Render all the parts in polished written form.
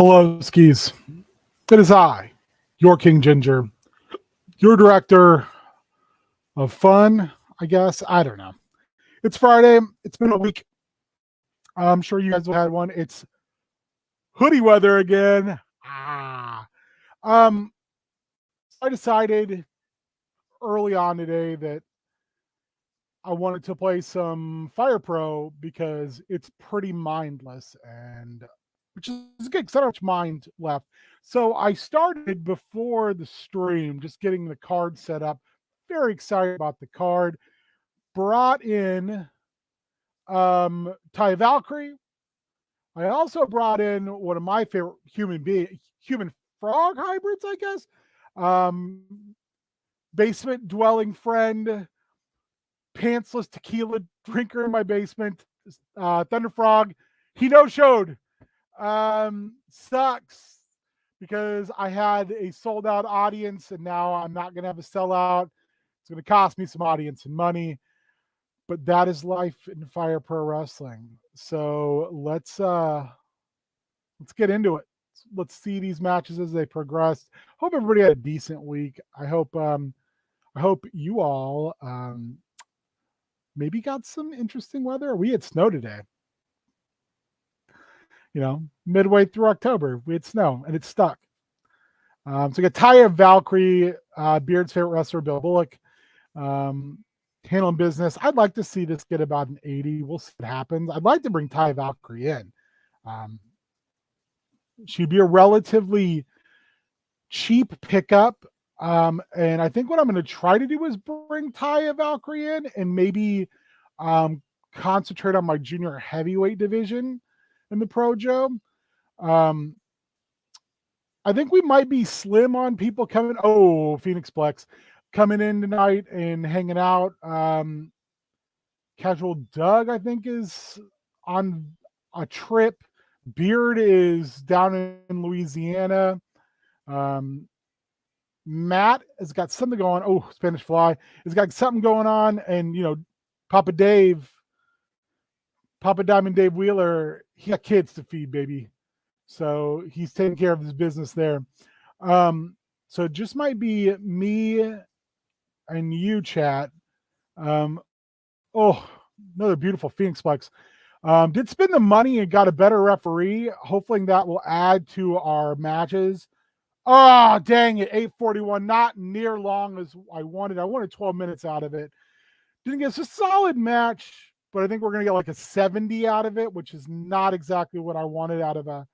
Hello, skis. It is I, your King Ginger, your director of fun, I guess. I don't know. It's Friday. It's been a week. I'm sure you guys have had one. It's hoodie weather again. Um, I decided early on today that I wanted to play some Fire Pro because it's pretty mindless, and which is good because I don't have much mind left. So I started before the stream, just getting the card set up. Very excited about the card. Brought in Ty Valkyrie. I also brought in one of my favorite human frog hybrids, I guess. Um, basement dwelling friend, pantsless tequila drinker in my basement, Thunder Frog. He no showed. Sucks because I had a sold out audience and now I'm not going to have a sellout. It's going to cost me some audience and money, but that is life in Fire Pro Wrestling. So let's get into it. Let's see these matches as they progress. Hope everybody had a decent week. I hope you all maybe got some interesting weather. We had snow today. You know, midway through October, we had snow and it stuck. So we got Taya Valkyrie, Beard's favorite wrestler, Bill Bullock, handling business. I'd like to see this get about an 80. We'll see what happens. I'd like to bring Taya Valkyrie in. She'd be a relatively cheap pickup. And I think what I'm going to try to do is bring Taya Valkyrie in and maybe concentrate on my junior heavyweight division in the ProJo. I think we might be slim on people coming. Oh, Phoenix Plex coming in tonight and hanging out. Casual Doug, I think, is on a trip. Beard is down in Louisiana. Matt has got something going on. Oh, Spanish Fly has got something going on. And, you know, Papa Diamond Dave Wheeler, he got kids to feed, baby. So he's taking care of his business there. So it just might be me and you, chat. Oh, another beautiful Phoenix Plex. Did spend the money and got a better referee. Hopefully that will add to our matches. Oh, dang it. 8:41, not near long as I wanted. I wanted 12 minutes out of it. Didn't get a solid match, but I think we're going to get like a 70 out of it, which is not exactly what I wanted out of a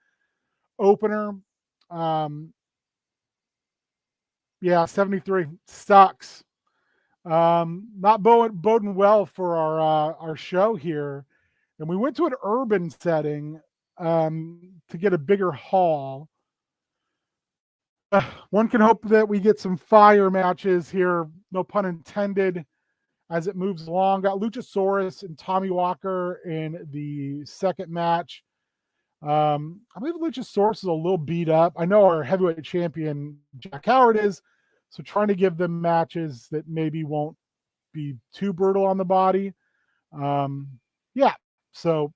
opener. Yeah, 73 sucks. Not boding well for our show here. And we went to an urban setting to get a bigger haul. One can hope that we get some fire matches here, no pun intended, as it moves along. Got Luchasaurus and Tommy Walker in the second match. I believe Luchasaurus is a little beat up. I know our heavyweight champion, Jack Howard, is. So trying to give them matches that maybe won't be too brutal on the body. Yeah, so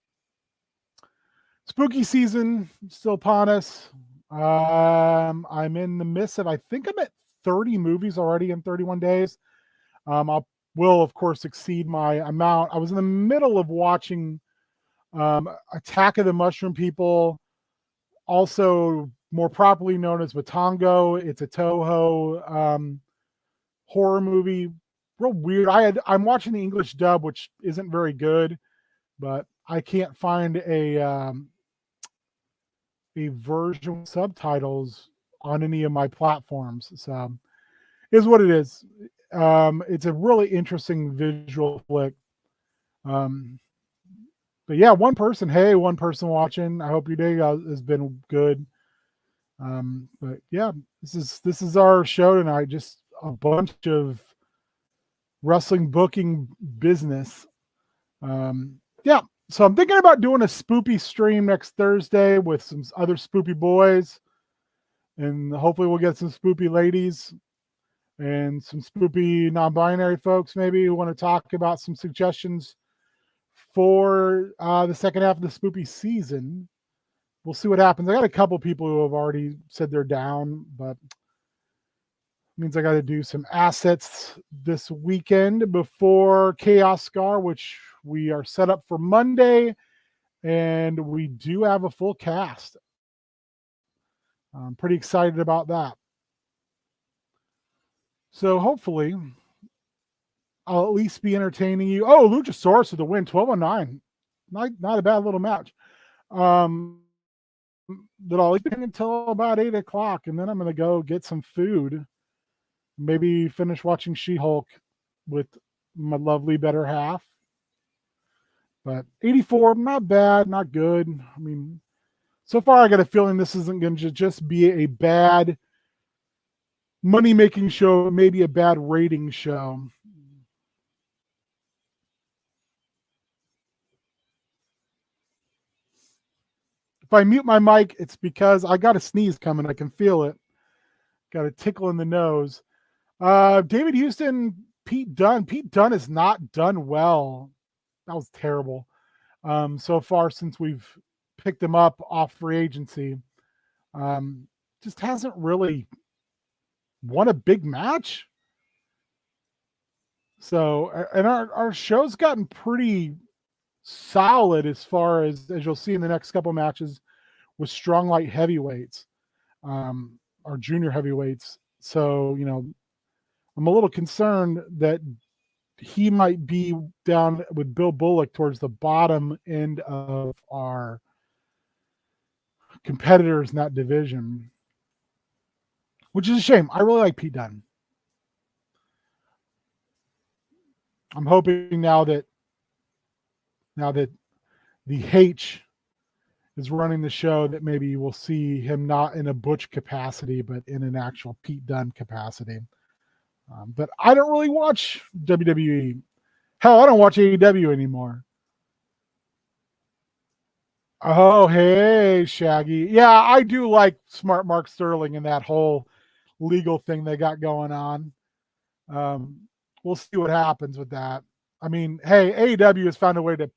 spooky season still upon us. I'm in the midst of, I think I'm at 30 movies already in 31 days. Will, of course, exceed my amount. I was in the middle of watching Attack of the Mushroom People, also more properly known as Matango. It's a Toho horror movie. Real weird. I'm watching the English dub, which isn't very good, but I can't find a version with subtitles on any of my platforms. So is what it is. It's a really interesting visual flick. But yeah, one person watching. I hope your day has been good. But yeah, this is our show tonight. Just a bunch of wrestling booking business. Yeah, so I'm thinking about doing a spoopy stream next Thursday with some other spoopy boys, and hopefully we'll get some spoopy ladies and some spoopy non-binary folks maybe who want to talk about some suggestions for the second half of the spoopy season. we'll see what happens. I got a couple people who have already said they're down, but means I got to do some assets this weekend before Chaos Scar, which we are set up for Monday, and we do have a full cast. I'm pretty excited about that. So hopefully I'll at least be entertaining you. Oh, Luchasaurus with the win, 12-09. Not a bad little match. That I'll eat until about 8 o'clock, and then I'm going to go get some food. Maybe finish watching She-Hulk with my lovely better half. But 84, not bad, not good. I mean, so far I got a feeling this isn't going to just be a bad money-making show, maybe a bad rating show. If I mute my mic, it's because I got a sneeze coming. I can feel it. Got a tickle in the nose. David Houston, Pete Dunne. Pete Dunne has not done well. That was terrible. So far since we've picked him up off free agency. Just hasn't really won a big match. So, and our show's gotten pretty solid as far as you'll see in the next couple matches with strong light heavyweights, our junior heavyweights. So, you know, I'm a little concerned that he might be down with Bill Bullock towards the bottom end of our competitors in that division, which is a shame. I really like Pete Dunne. I'm hoping now that the H is running the show that maybe we'll see him not in a Butch capacity, but in an actual Pete Dunne capacity. But I don't really watch WWE. Hell, I don't watch AEW anymore. Oh, hey, Shaggy. Yeah, I do like Smart Mark Sterling and that whole legal thing they got going on. We'll see what happens with that. I mean, hey, AEW has found a way to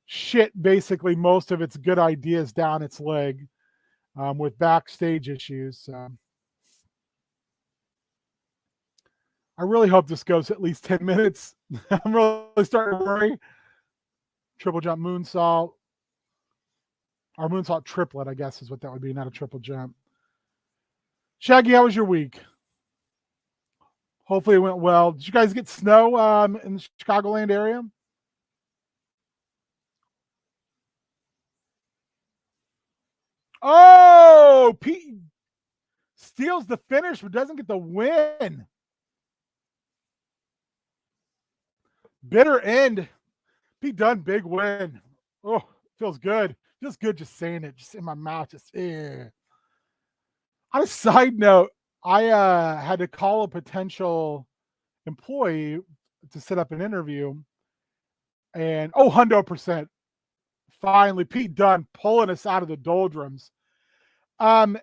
shit basically most of its good ideas down its leg with backstage issues. I really hope this goes at least 10 minutes. I'm really starting to worry. Triple jump moonsault. Our moonsault triplet, I guess, is what that would be, not a triple jump. Shaggy, how was your week? Hopefully it went well. Did you guys get snow in the Chicagoland area? Oh, Pete steals the finish but doesn't get the win. Bitter end. Pete Dunne, big win. Oh, feels good. Feels good just saying it, just in my mouth. Just On a side note, I had to call a potential employee to set up an interview, and 100%. Finally, Pete Dunne pulling us out of the doldrums. And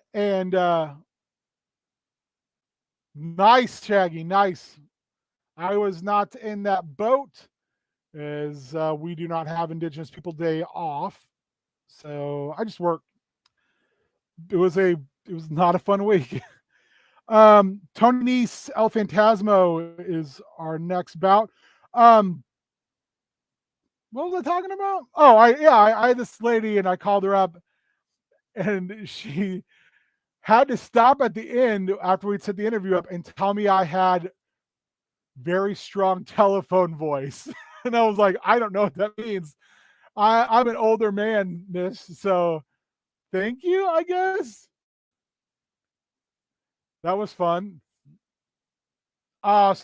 nice, Shaggy, nice. I was not in that boat as we do not have Indigenous People Day off. So I just worked. It was not a fun week. Tony Nese El Phantasmo is our next bout. What was I talking about? Oh, I had this lady and I called her up and she had to stop at the end after we'd set the interview up and tell me I had very strong telephone voice. And I was like, I don't know what that means. I'm an older man, miss, so thank you, I guess. That was fun. Long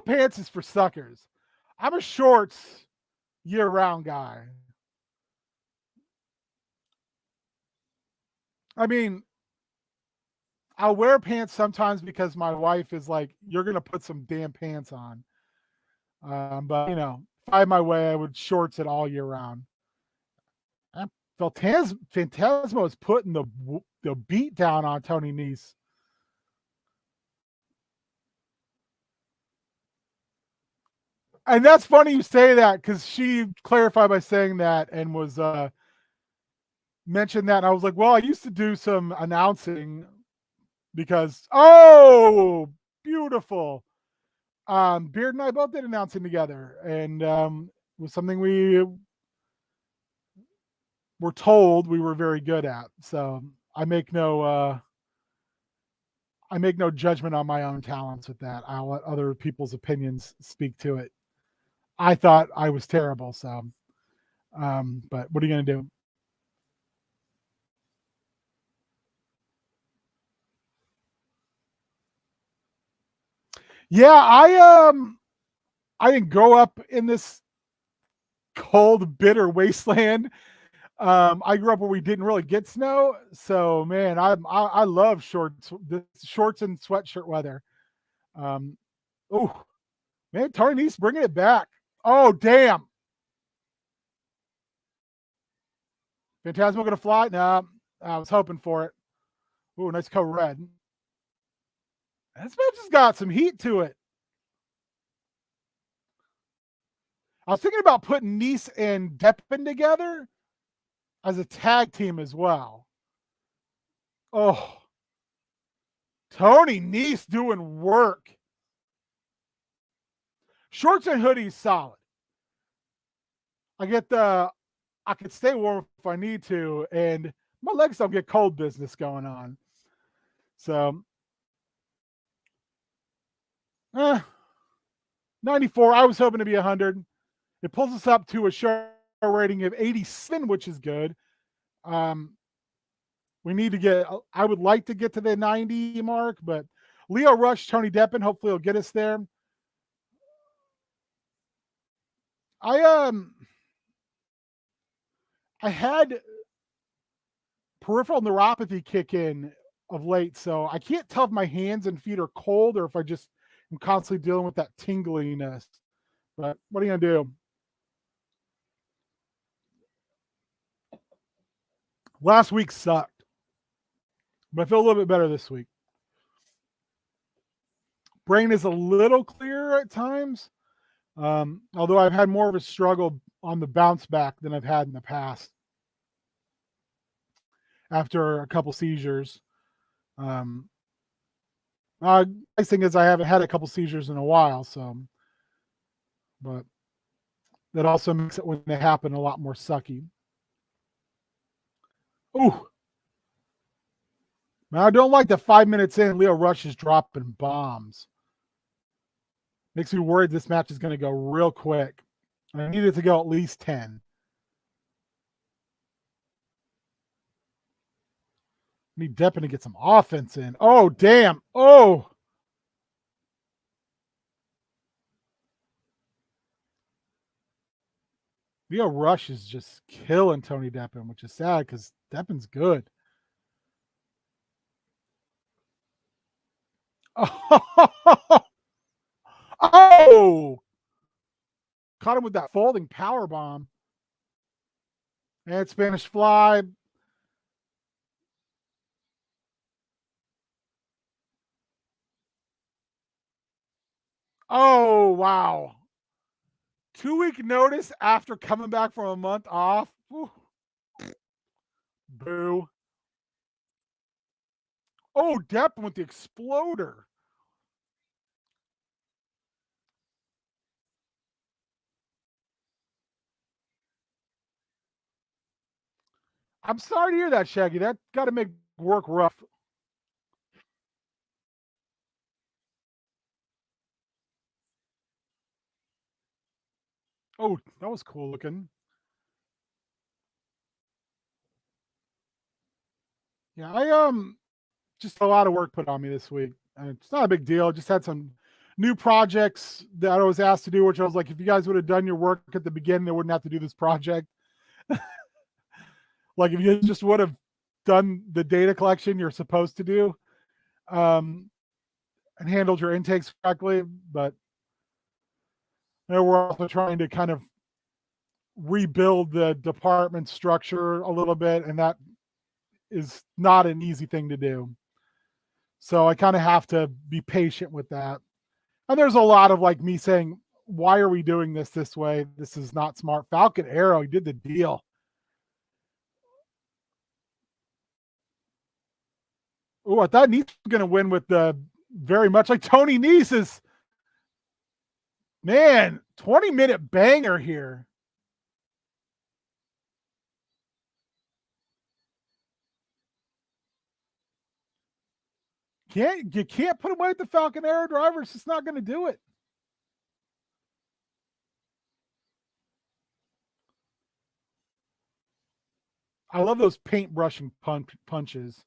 pants is for suckers. I'm a shorts year-round guy. I mean, I'll wear pants sometimes because my wife is like, "You're gonna put some damn pants on." But you know, if I had my way, I would shorts it all year round. Phantasmo is putting the beat down on Tony Nese. And that's funny you say that because she clarified by saying that and was mentioned that, and I was like, well, I used to do some announcing because, oh, beautiful. Beard and I both did announcing together, and it was something we were told we were very good at. So I make no judgment on my own talents with that. I'll let other people's opinions speak to it. I thought I was terrible, so but what are you gonna do? Yeah, I didn't grow up in this cold, bitter wasteland. I grew up where we didn't really get snow, so man, I love shorts and sweatshirt weather. Um, oh man, Tony Nese bringing it back. Oh damn, Phantasmo gonna fly? No, I was hoping for it. Ooh, nice co red. This match has got some heat to it. I was thinking about putting Nese and Deppen together as a tag team as well. Oh, Tony Nese doing work. Shorts and hoodies solid. I could stay warm if I need to, and my legs don't get cold business going on. So, 94. I was hoping to be 100. It pulls us up to a show rating of 87, which is good. We need to get, I would like to get to the 90 mark, but Leo Rush, Tony Deppen, hopefully will get us there. I had peripheral neuropathy kick in of late, so I can't tell if my hands and feet are cold or if I just am constantly dealing with that tingliness. But what are you gonna do? Last week sucked, but I feel a little bit better this week. Brain is a little clearer at times, although I've had more of a struggle on the bounce back than I've had in the past after a couple seizures. Nice thing is I haven't had a couple seizures in a while, so, but that also makes it when they happen a lot more sucky. Ooh. Man, I don't like that 5 minutes in, Leo Rush is dropping bombs. Makes me worried this match is going to go real quick. I need it to go at least 10. I need Deppen to get some offense in. Oh, damn. Oh. Leo Rush is just killing Tony Deppen, which is sad because Deppen's good. Oh! Caught him with that folding power bomb. And Spanish Fly. Oh, wow. 2-week notice after coming back from a month off. Whew. Boo. Oh, Deppen with the exploder. I'm sorry to hear that, Shaggy. That got to make work rough. Oh, that was cool looking. Yeah, I just a lot of work put on me this week. It's not a big deal. Just had some new projects that I was asked to do, which I was like, if you guys would have done your work at the beginning, I wouldn't have to do this project. Like if you just would have done the data collection you're supposed to do, and handled your intakes correctly. But you know, we're also trying to kind of rebuild the department structure a little bit, and that is not an easy thing to do. So I kind of have to be patient with that. And there's a lot of like me saying, why are we doing this way? This is not smart. Falcon Arrow, he did the deal. Oh, I thought Nese was going to win with the very much like Tony Nese's. Man, 20-minute banger here. You can't put away the Falcon Arrow driver. It's just not going to do it. I love those paintbrushing punches.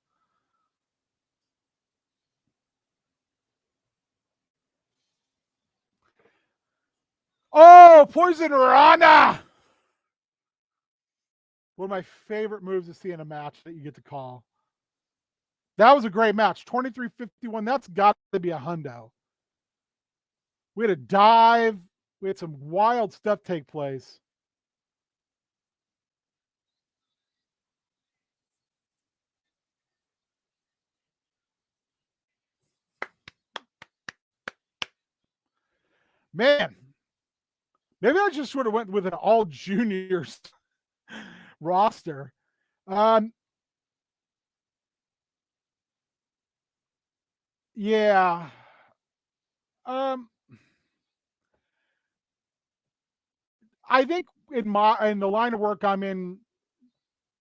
Oh, Poison Rana! One of my favorite moves to see in a match that you get to call. That was a great match. 23-51. That's got to be a hundo. We had a dive. We had some wild stuff take place. Man, maybe I just sort of went with an all juniors roster. Yeah. I think in the line of work I'm in,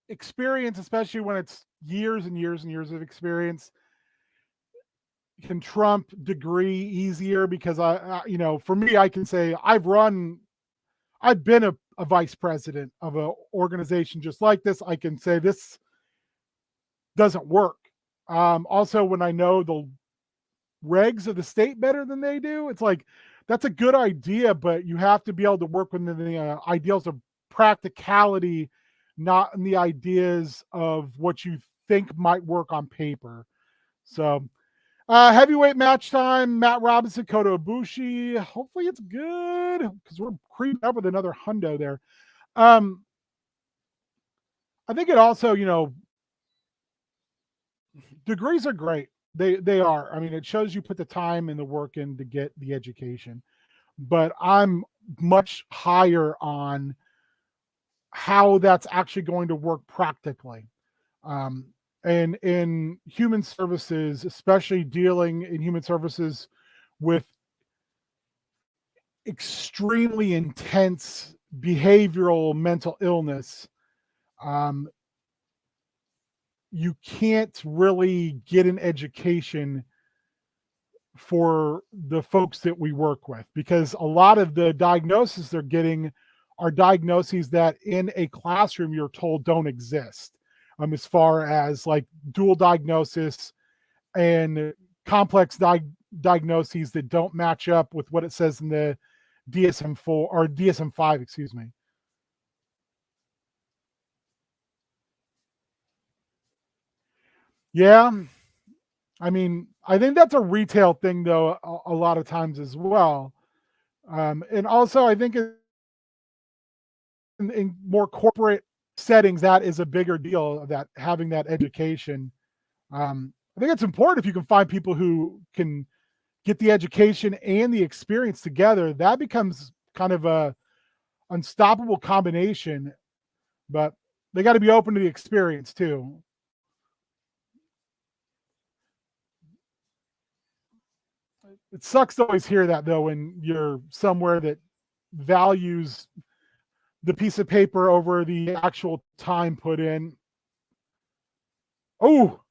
experience, especially when it's years and years and years of experience, can trump degree easier because for me, I can say I've been a vice president of an organization just like this. I can say this doesn't work. Also, when I know the regs of the state better than they do, it's like that's a good idea, but you have to be able to work within the ideals of practicality, not in the ideas of what you think might work on paper. So, heavyweight match time: Matt Robinson, Kota Ibushi. Hopefully, it's good because we're creeping up with another hundo there. I think it also, degrees are great. They are. I mean, it shows you put the time and the work in to get the education. But I'm much higher on how that's actually going to work practically. And in human services, especially dealing in human services with extremely intense behavioral mental illness, you can't really get an education for the folks that we work with because a lot of the diagnoses they're getting are diagnoses that in a classroom you're told don't exist, as far as like dual diagnosis and complex diagnoses that don't match up with what it says in the DSM-4 or DSM-5, excuse me. Yeah. I mean, I think that's a retail thing, though, a lot of times as well. And also, I think in more corporate settings, that is a bigger deal, that having that education. I think it's important if you can find people who can get the education and the experience together. That becomes kind of a unstoppable combination, but they got to be open to the experience too. It sucks to always hear that though when you're somewhere that values the piece of paper over the actual time put in. Oh,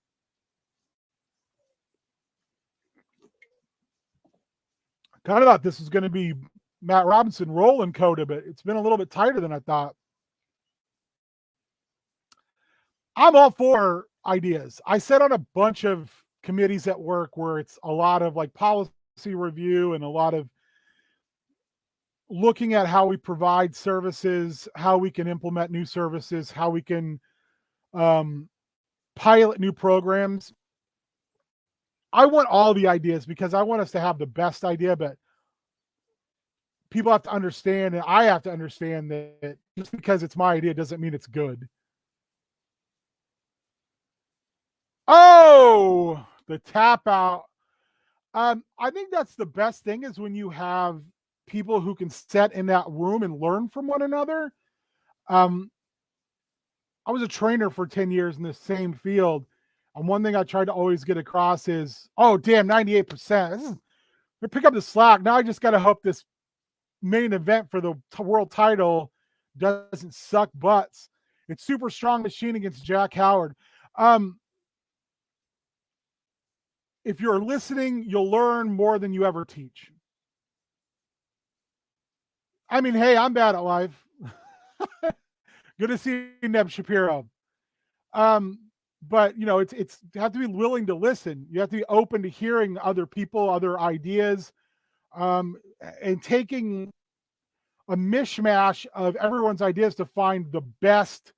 kind of thought this was going to be Matt Robinson rolling Kota, but it's been a little bit tighter than I thought. I'm all for ideas. I sit on a bunch of committees at work where it's a lot of like policy review and a lot of looking at how we provide services, how we can implement new services, how we can pilot new programs. I want all the ideas because I want us to have the best idea, but people have to understand, and I have to understand that just because it's my idea doesn't mean it's good. Oh, the tap out. I think that's the best thing is when you have people who can sit in that room and learn from one another. I was a trainer for 10 years in the same field, And one thing I try to always get across is, oh damn, 98%. We pick up the slack. Now I just got to hope this main event for the world title doesn't suck butts. It's Super Strong Machine against Jack Howard. If you're listening, you'll learn more than you ever teach. I mean, hey, I'm bad at life. Good to see you, Neb Shapiro. But you know, it's you have to be willing to listen. You have to be open to hearing other people, other ideas, and taking a mishmash of everyone's ideas to find the best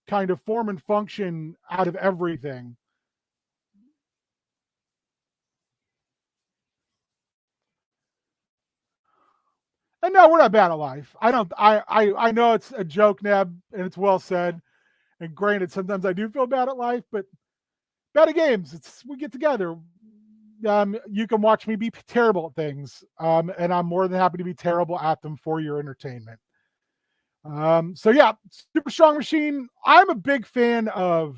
kind of form and function out of everything. And no, we're not bad at life. I know it's a joke, Neb, and it's well said. And granted, sometimes I do feel bad at life, but bad at games. We get together. You can watch me be terrible at things, and I'm more than happy to be terrible at them for your entertainment. So yeah, Super Strong Machine. I'm a big fan of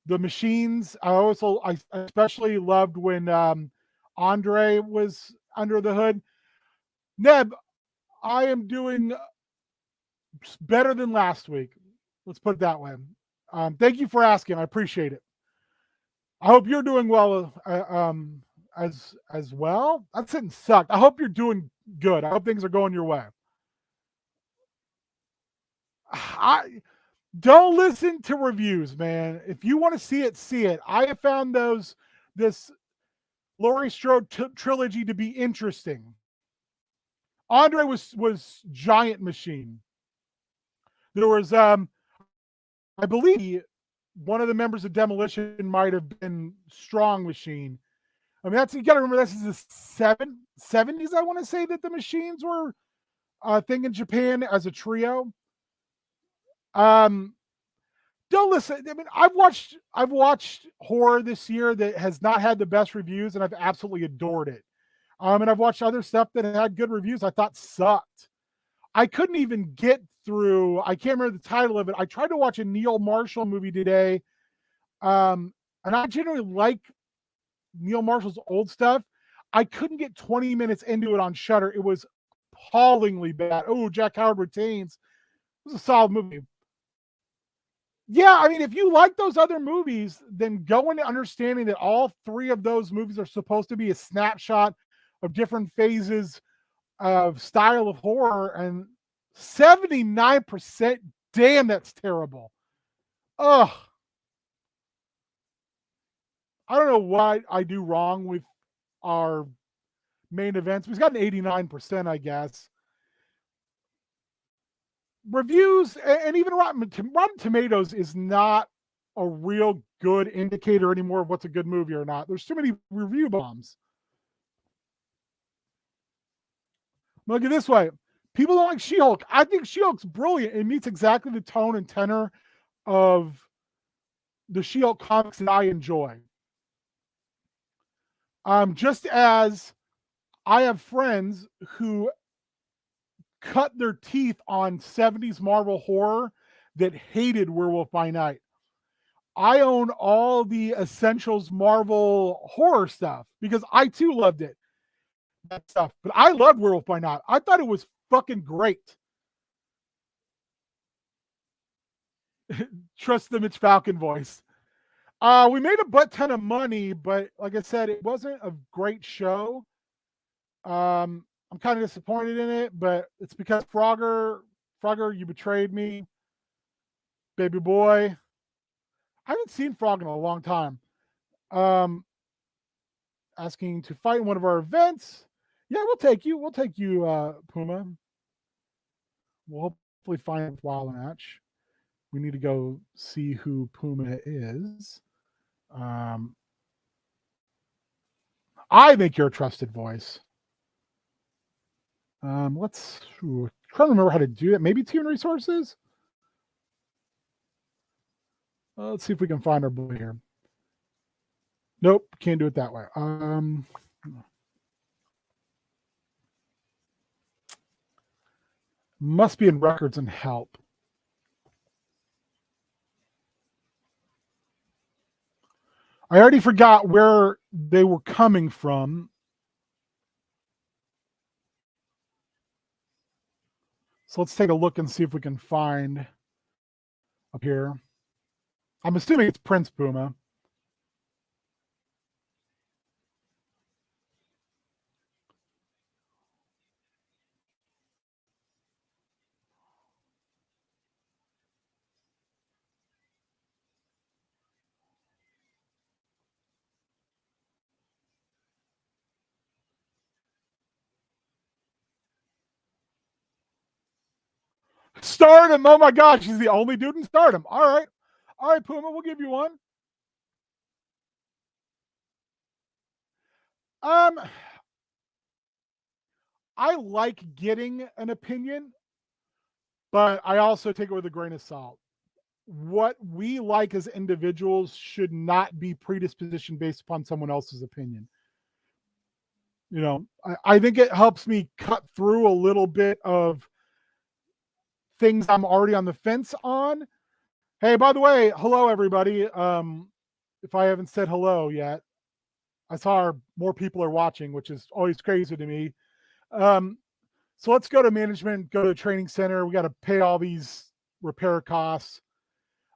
the machines. I especially loved when Andre was under the hood. Neb, I am doing better than last week. Let's put it that way. Thank you for asking. I appreciate it. I hope you're doing well as well. That sentence sucked. I hope you're doing good. I hope things are going your way. I don't listen to reviews, man. If you want to see it, see it. I have found this Laurie Strode trilogy to be interesting. Andre was Giant Machine. There was I believe one of the members of Demolition might have been Strong Machine. I mean, you got to remember this is the 70s. I want to say that the Machines were a thing in Japan as a trio. Don't listen. I mean, I've watched horror this year that has not had the best reviews, and I've absolutely adored it. And I've watched other stuff that had good reviews I thought sucked. I couldn't even get through. I can't remember the title of it. I tried to watch a Neil Marshall movie today, and I generally like Neil Marshall's old stuff. I couldn't get 20 minutes into it on Shudder. It was appallingly bad. Oh, Jack Howard retains. It was a solid movie. Yeah, I mean, if you like those other movies, then go into understanding that all three of those movies are supposed to be a snapshot of different phases of style of horror, and 79%, damn, that's terrible. Ugh. I don't know what I do wrong with our main events. We've got an 89%, I guess. Reviews and even Rotten Tomatoes is not a real good indicator anymore of what's a good movie or not. There's too many review bombs. Look at it this way. People don't like She-Hulk. I think She-Hulk's brilliant. It meets exactly the tone and tenor of the She-Hulk comics that I enjoy. Just as I have friends who cut their teeth on 70s Marvel horror that hated Werewolf by Night. I own all the Essentials Marvel horror stuff because I too loved it. That stuff. But I loved Werewolf by Night. I thought it was fucking great. Trust the Mitch Falcon voice. We made a butt ton of money, but like I said, it wasn't a great show. I'm kind of disappointed in it, but it's because Frogger, you betrayed me, baby boy. I haven't seen Frog in a long time. Asking to fight in one of our events. Yeah, we'll take you. We'll take you, Puma. We'll hopefully find a while match. We need to go see who Puma is. I think you're a trusted voice. Let's try to remember how to do it. Maybe Team Resources. Let's see if we can find our boy here. Nope, can't do it that way. Must be in records and help. I already forgot where they were coming from. So let's take a look and see if we can find up here. I'm assuming it's Prince Puma. Stardom. Oh my gosh, he's the only dude in Stardom. All right, Puma, we'll give you one. I like getting an opinion, but I also take it with a grain of salt. What we like as individuals should not be predispositioned based upon someone else's opinion. You know, I think it helps me cut through a little bit of things I'm already on the fence on. Hey, by the way, hello everybody. If I haven't said hello yet, I saw more people are watching, which is always crazy to me. So let's go to management, go to the training center. We got to pay all these repair costs.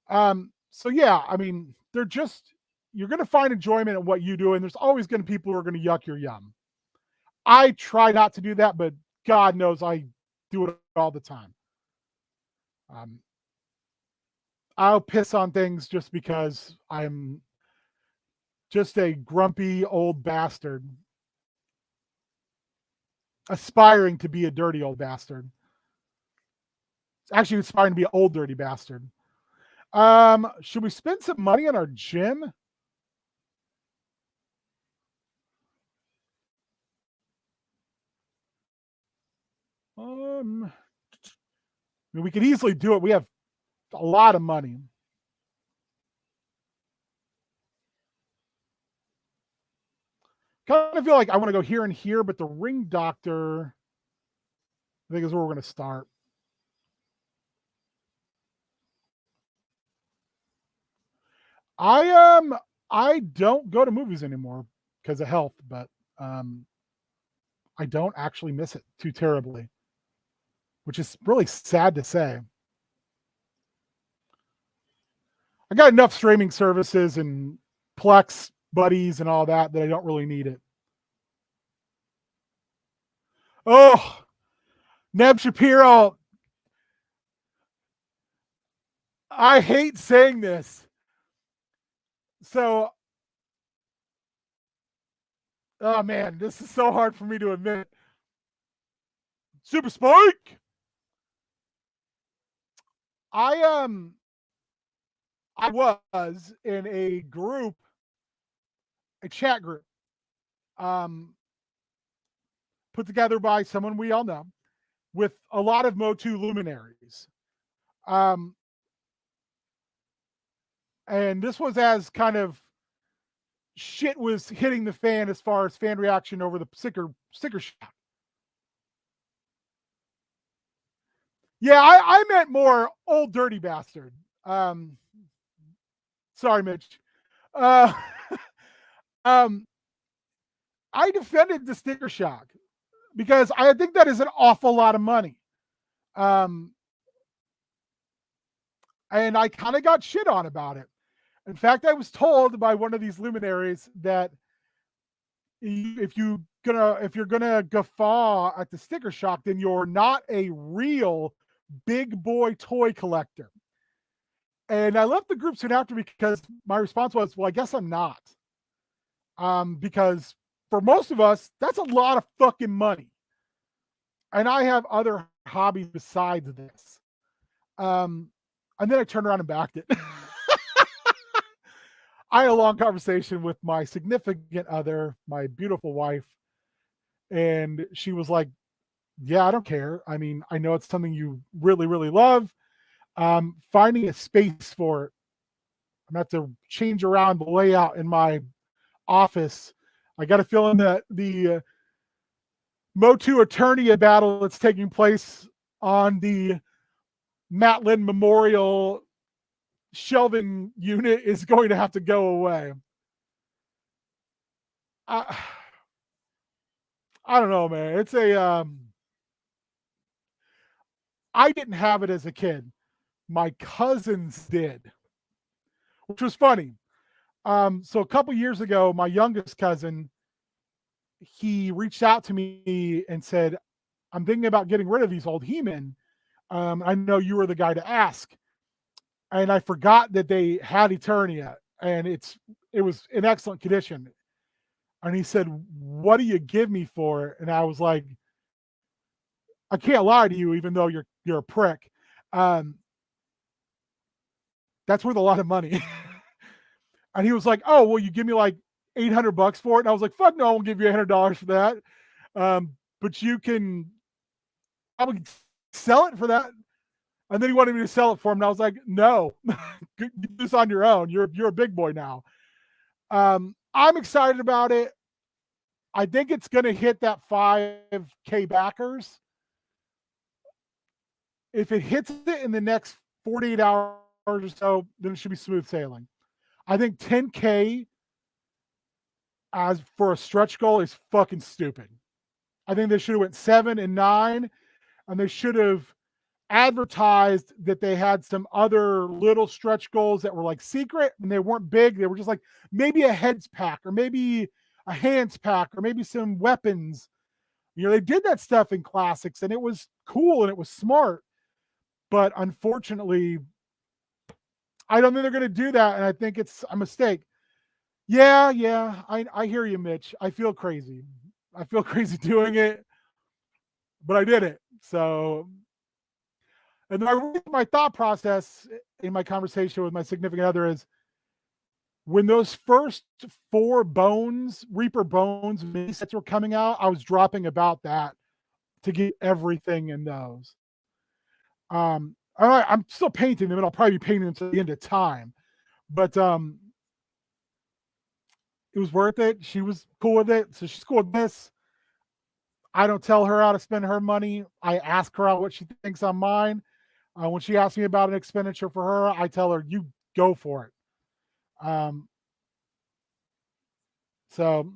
So yeah, I mean, you're going to find enjoyment in what you do, and there's always going to be people who are going to yuck your yum. I try not to do that, but God knows I do it all the time. I'll piss on things just because I'm just a grumpy old bastard aspiring to be a dirty old bastard. Actually aspiring to be an old dirty bastard. Should we spend some money on our gym? I mean, we could easily do it. We have a lot of money. Kind of feel like I want to go here and here, but the ring doctor, I think, is where we're going to start. I don't go to movies anymore because of health, but I don't actually miss it too terribly, which is really sad to say. I got enough streaming services and Plex buddies and all that I don't really need it. Oh, Neb Shapiro. I hate saying this. So, oh man, this is so hard for me to admit. Super Spike. I was in a group, a chat group, put together by someone we all know, with a lot of Motu luminaries. And this was as kind of shit was hitting the fan as far as fan reaction over the sticker shock. Yeah, I meant more old dirty bastard. Sorry, Mitch. I defended the sticker shock because I think that is an awful lot of money. And I kind of got shit on about it. In fact, I was told by one of these luminaries that if you're gonna guffaw at the sticker shock, then you're not a real big boy toy collector. And I left the group soon after because my response was, well, I guess I'm not. Because for most of us, that's a lot of fucking money. And I have other hobbies besides this. And then I turned around and backed it. I had a long conversation with my significant other, my beautiful wife, and she was like, yeah, I don't care. I mean, I know it's something you really, really love. Finding a space for it. I'm going to have to change around the layout in my office. I got a feeling that the Motu Eternia battle that's taking place on the Matt Lynn Memorial shelving unit is going to have to go away. I I don't know, man. It's a I didn't have it as a kid. My cousins did, which was funny. So a couple years ago, my youngest cousin, he reached out to me and said, "I'm thinking about getting rid of these old He-Men. I know you were the guy to ask." And I forgot that they had Eternia, and it was in excellent condition. And he said, "What do you give me for it?" And I was like, "I can't lie to you, even though you're a prick. Um, that's worth a lot of money." And he was like, "Oh, well, you give me like $800 for it." And I was like, "Fuck no, I won't give you $800 for that. But you can probably sell it for that." And then he wanted me to sell it for him, and I was like, "No, do this on your own. You're a big boy now." I'm excited about it. I think it's going to hit that 5K backers. If it hits it in the next 48 hours or so, then it should be smooth sailing. I think 10K as for a stretch goal is fucking stupid. I think they should have went 7 and 9, and they should have advertised that they had some other little stretch goals that were like secret and they weren't big. They were just like maybe a heads pack or maybe a hands pack or maybe some weapons. They did that stuff in classics and it was cool and it was smart. But unfortunately, I don't think they're going to do that. And I think it's a mistake. Yeah. I hear you, Mitch. I feel crazy. I feel crazy doing it, but I did it. So, and my thought process in my conversation with my significant other is when those first 4 Reaper Bones mini sets were coming out, I was dropping about that to get everything in those. I'm still painting them, and I'll probably be painting them to the end of time. But it was worth it. She was cool with it, so she's cool with this. I don't tell her how to spend her money. I ask her out what she thinks on mine. When she asks me about an expenditure for her, I tell her, "You go for it." So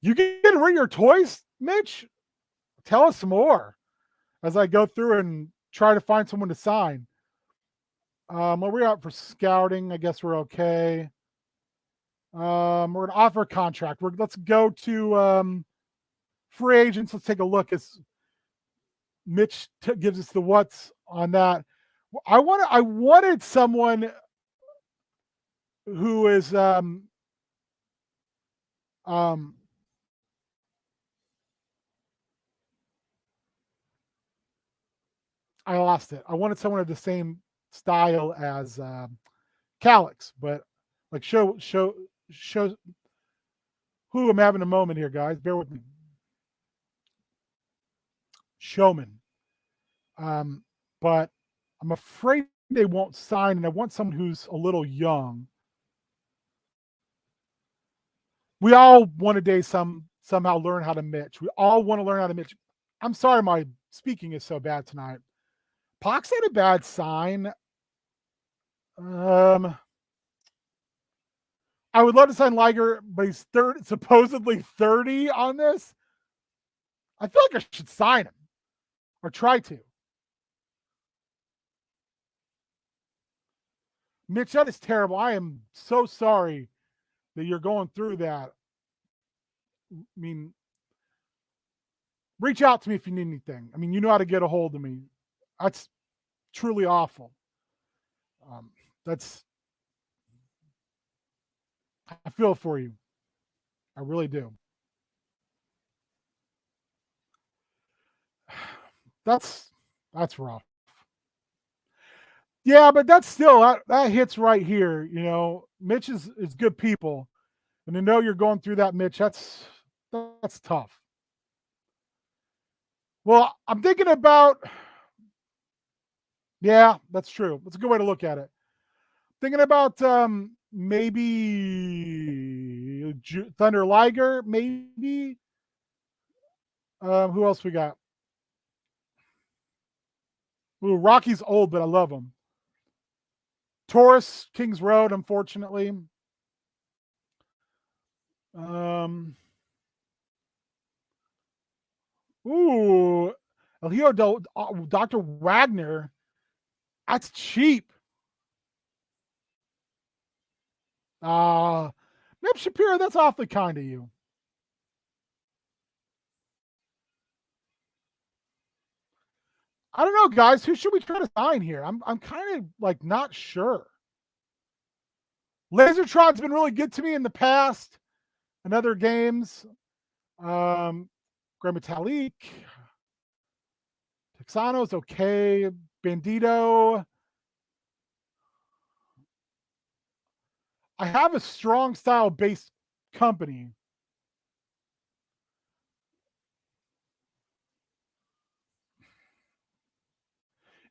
you getting rid of your toys, Mitch? Tell us some more as I go through and try to find someone to sign. Well, we're out for scouting. I guess we're okay. We're gonna offer a contract. Let's go to free agents. Let's take a look as Mitch gives us the what's on that. I wanted someone who is um I lost it. I wanted someone of the same style as Calix, but like show who I'm having a moment here, guys. Bear with me. Showman. But I'm afraid they won't sign, and I want someone who's a little young. We all one day somehow learn how to Mitch. We all want to learn how to Mitch. I'm sorry, my speaking is so bad tonight. Pox had a bad sign. I would love to sign Liger, but he's supposedly 30 on this. I feel like I should sign him or try to. Mitch, that is terrible. I am so sorry that you're going through that. I mean, reach out to me if you need anything. I mean, you know how to get a hold of me. That's truly awful. That's I feel for you. I really do. That's rough. Yeah, but that's still that hits right here. Mitch is good people, and to know you're going through that, Mitch, that's tough. Well, I'm thinking about. Yeah, that's true. That's a good way to look at it. Thinking about maybe Thunder Liger, maybe. Who else we got? Ooh, Rocky's old, but I love him. Taurus, Kings Road, unfortunately. Um, ooh, Dr. Wagner. That's cheap. Nip Shapiro, that's awfully kind of you. I don't know, guys. Who should we try to sign here? I'm kind of like not sure. Lasertron's been really good to me in the past and other games. Grammatalik, Texano's okay. Bandito. I have a strong style based company.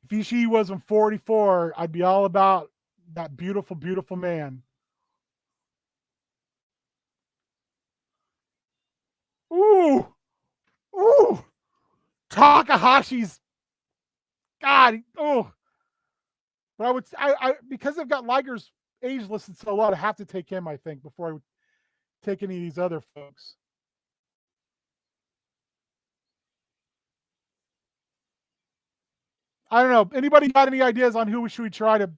If Ishii wasn't 44, I'd be all about that beautiful, beautiful man. Ooh, ooh, Takahashi's God. Oh, but I because I've got Liger's age listed so low, I have to take him. I think before I would take any of these other folks. I don't know. Anybody got any ideas on who should we try to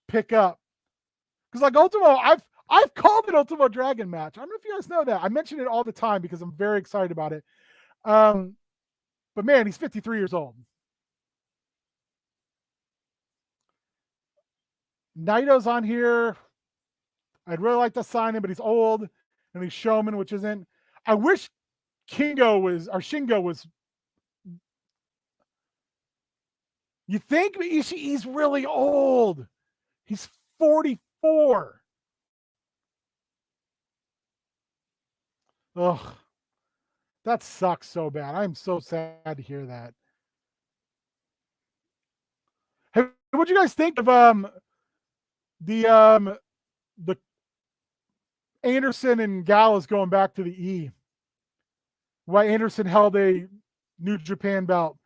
pick up? Because like Ultimo, I've called an Ultimo Dragon match. I don't know if you guys know that. I mention it all the time because I'm very excited about it. But man, he's 53 years old. Naito's on here. I'd really like to sign him, but he's old and he's showman, which isn't. I wish Shingo was. You think he's really old? He's 44. Ugh, that sucks so bad. I'm so sad to hear that. Hey, what'd you guys think of the Anderson and Gallows going back to the E? Why Anderson held a New Japan belt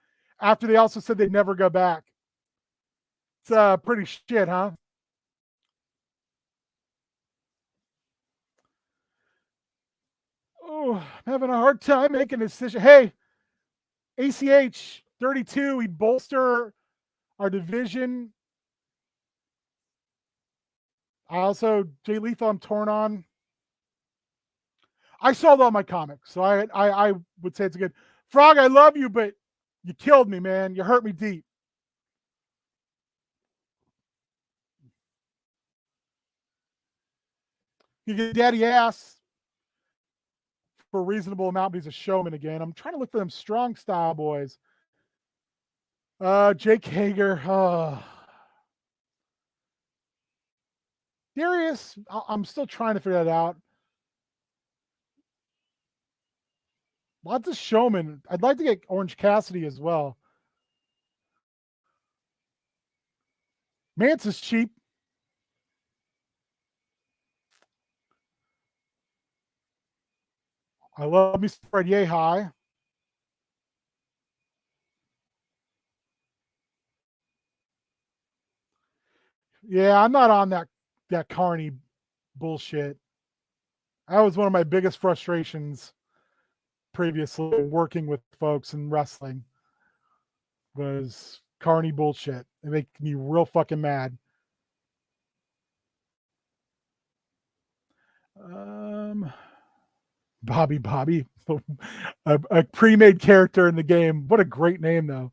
after they also said they'd never go back. It's pretty shit, huh? Oh, I'm having a hard time making a decision. Hey, ACH 32, we bolster our division. Jay Lethal, I'm torn on. I sold all my comics, so I would say it's a good. Frog, I love you, but you killed me, man. You hurt me deep. You get daddy ass for a reasonable amount, but he's a showman again. I'm trying to look for them strong style boys. Jake Hager. Darius, I'm still trying to figure that out. Lots of showmen. I'd like to get Orange Cassidy as well. Mance is cheap. I love me Fred Yehai. Yeah, I'm not on that Carney bullshit. That was one of my biggest frustrations previously working with folks in wrestling was Carney bullshit. It makes me real fucking mad. Bobby, a pre-made character in the game. What a great name, though.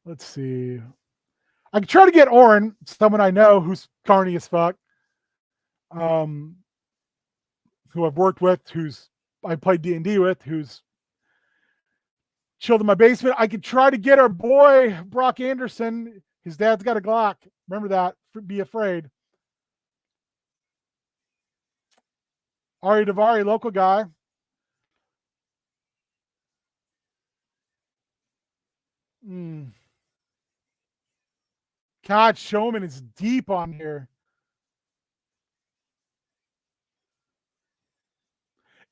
Let's see. I can try to get Oren, someone I know who's carny as fuck, who I've worked with, who's I played D&D with, who's chilled in my basement. I could try to get our boy Brock Anderson. His dad's got a Glock. Remember that. Be afraid. Ari Davari, local guy. God, Showman is deep on here.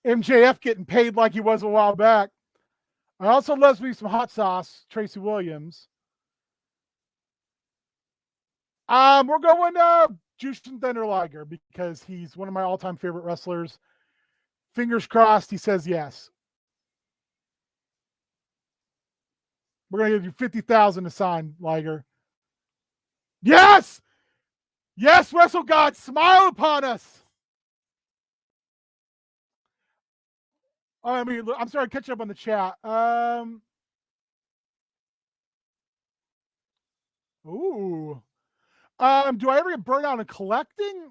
MJF getting paid like he was a while back. I also loves me some hot sauce, Tracy Williams. We're going Jushin Thunder Liger, because he's one of my all-time favorite wrestlers. Fingers crossed he says yes. We're going to give you 50,000 to sign, Liger. Yes! Yes, Wrestle God, smile upon us. I mean, I'm sorry, catching up on the chat. Ooh. Do I ever get burned out in collecting?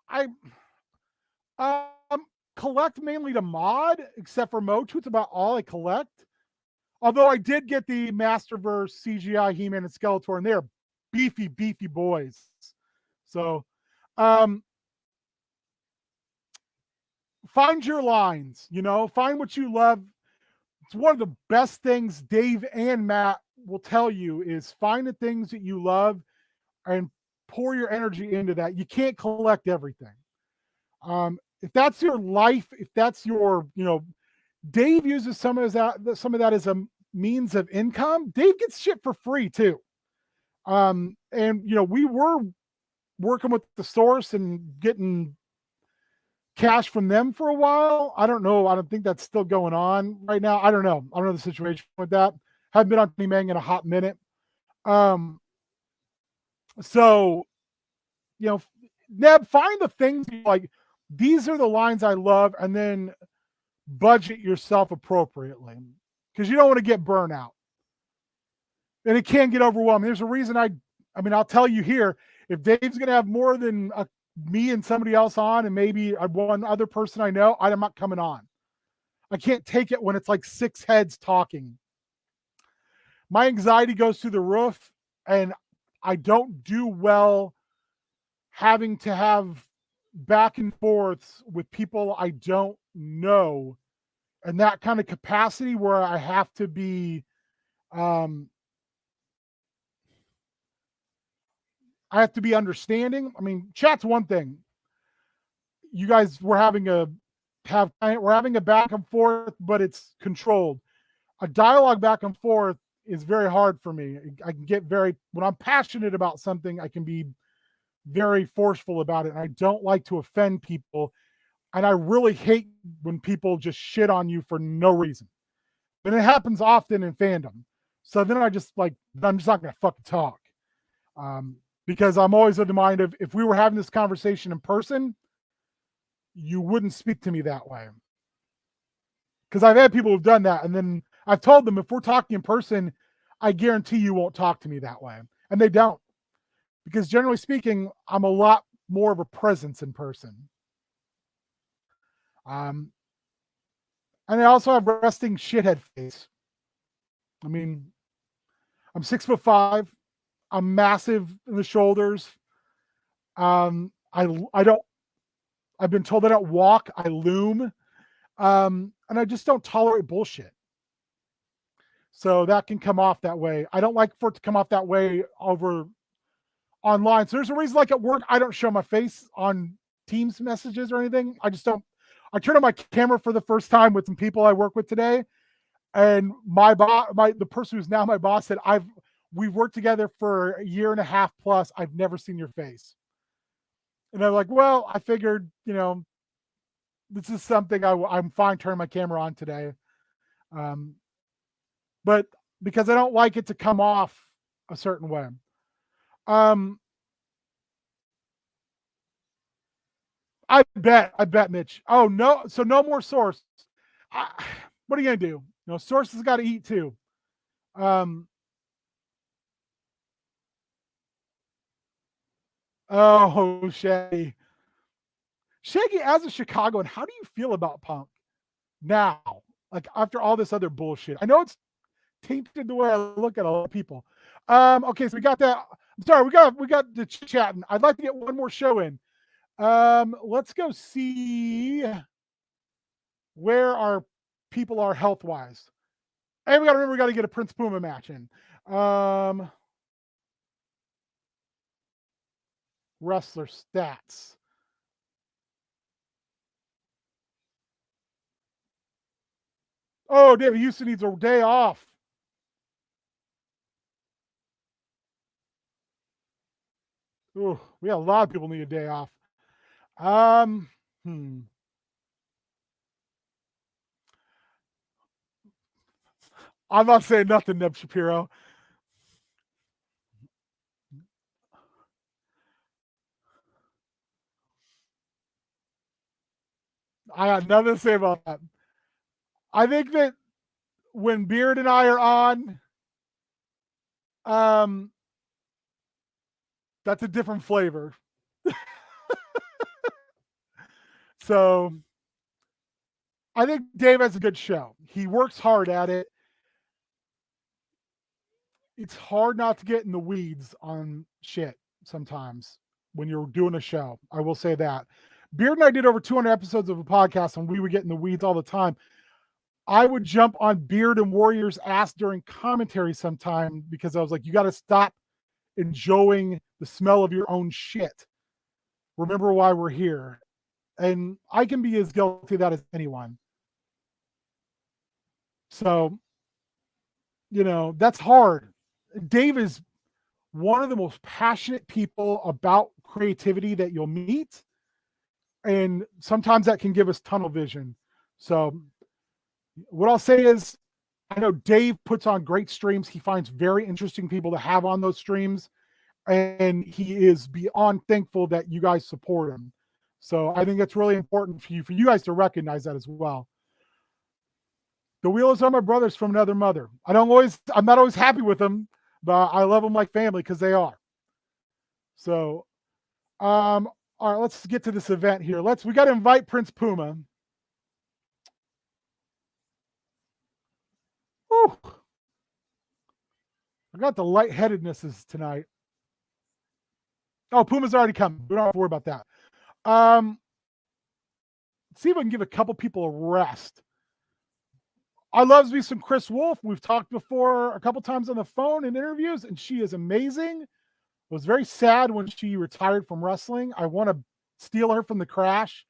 I collect mainly to mod, except for Motu. It's about all I collect. Although I did get the Masterverse CGI He-Man and Skeletor, and they're beefy, beefy boys. So, find your lines, find what you love. It's one of the best things Dave and Matt will tell you is find the things that you love and pour your energy into that. You can't collect everything. If that's your life, if that's your, Dave uses some of that as a means of income. Dave gets shit for free too. And we were working with the source and getting cash from them for a while. I don't know. I don't think that's still going on right now. I don't know. I don't know the situation with that. Haven't been on Tony Mang in a hot minute. So, Neb, find the things like, these are the lines I love, and then budget yourself appropriately, because you don't want to get burnt out. And it can get overwhelming. There's a reason I'll tell you here, if Dave's going to have more than me and somebody else on, and maybe one other person I know, I'm not coming on. I can't take it when it's like 6 heads talking. My anxiety goes through the roof, and I don't do well having to have back and forths with people I don't know, and that kind of capacity where I have to be, understanding. I mean, chat's one thing. You guys were having a back and forth, but it's controlled. A dialogue back and forth is very hard for me. I can get when I'm passionate about something, I can be very forceful about it. And I don't like to offend people. And I really hate when people just shit on you for no reason. And it happens often in fandom. So then I'm just not going to fucking talk. Because I'm always of the mind of, if we were having this conversation in person, you wouldn't speak to me that way. Because I've had people who've done that. And then I've told them, if we're talking in person, I guarantee you won't talk to me that way. And they don't. Because generally speaking, I'm a lot more of a presence in person. And I also have resting shithead face. I mean, I'm 6'5". I'm massive in the shoulders. I've been told I don't walk, I loom. And I just don't tolerate bullshit. So that can come off that way. I don't like for it to come off that way over online. So there's a reason, like at work, I don't show my face on Teams messages or anything. I just don't. I turned on my camera for the first time with some people I work with today. And the person who's now my boss said, we've worked together for a year and a half plus. I've never seen your face. And I'm like, well, I figured, this is something I'm fine turning my camera on today. But because I don't like it to come off a certain way. I bet, Mitch. Oh, no. So no more source. What are you going to do? Source has got to eat too. Oh, Shaggy. Shaggy, as a Chicagoan, how do you feel about Punk now? Like, after all this other bullshit. I know it's tainted the way I look at a lot of people. Okay, so we got that. I'm sorry, we got the chatting. I'd like to get one more show in. Let's go see where our people are health-wise. And we got to get a Prince Puma match in. Wrestler stats. Oh, David Houston needs a day off. Ooh, we have a lot of people need a day off. Um, hmm. I'm not saying nothing, Neb Shapiro. I got nothing to say about that. I think that when Beard and I are on, um, that's a different flavor. So I think Dave has a good show. He works hard at it. It's hard not to get in the weeds on shit sometimes when you're doing a show. I will say that. Beard and I did over 200 episodes of a podcast, and we would get in the weeds all the time. I would jump on Beard and Warrior's ass during commentary sometime because I was like, you got to stop enjoying the smell of your own shit. Remember why we're here. And I can be as guilty of that as anyone. So, that's hard. Dave is one of the most passionate people about creativity that you'll meet. And sometimes that can give us tunnel vision. So, what I'll say is, I know Dave puts on great streams. He finds very interesting people to have on those streams. And he is beyond thankful that you guys support him. So I think it's really important for you guys to recognize that as well. The Wheelers are my brothers from another mother. I'm not always happy with them, but I love them like family because they are. So, all right, let's get to this event here. We got to invite Prince Puma. Whew. I got the lightheadednesses tonight. Oh, Puma's already come. We don't have to worry about that. Let's see if I can give a couple people a rest. I loves me some Chris Wolf. We've talked before a couple times on the phone in interviews, and she is amazing. I was very sad when she retired from wrestling. I want to steal her from the crash.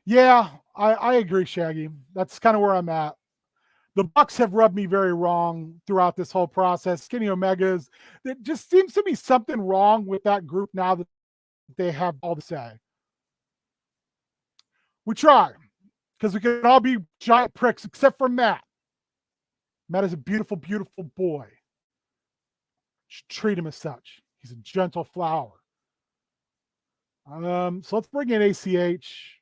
Yeah, I agree, Shaggy. That's kind of where I'm at. The Bucks have rubbed me very wrong throughout this whole process. Skinny Omegas. There just seems to be something wrong with that group now that they have all to say. We try because we can all be giant pricks except for Matt. Matt is a beautiful, beautiful boy. Should treat him as such. He's a gentle flower. So let's bring in ACH.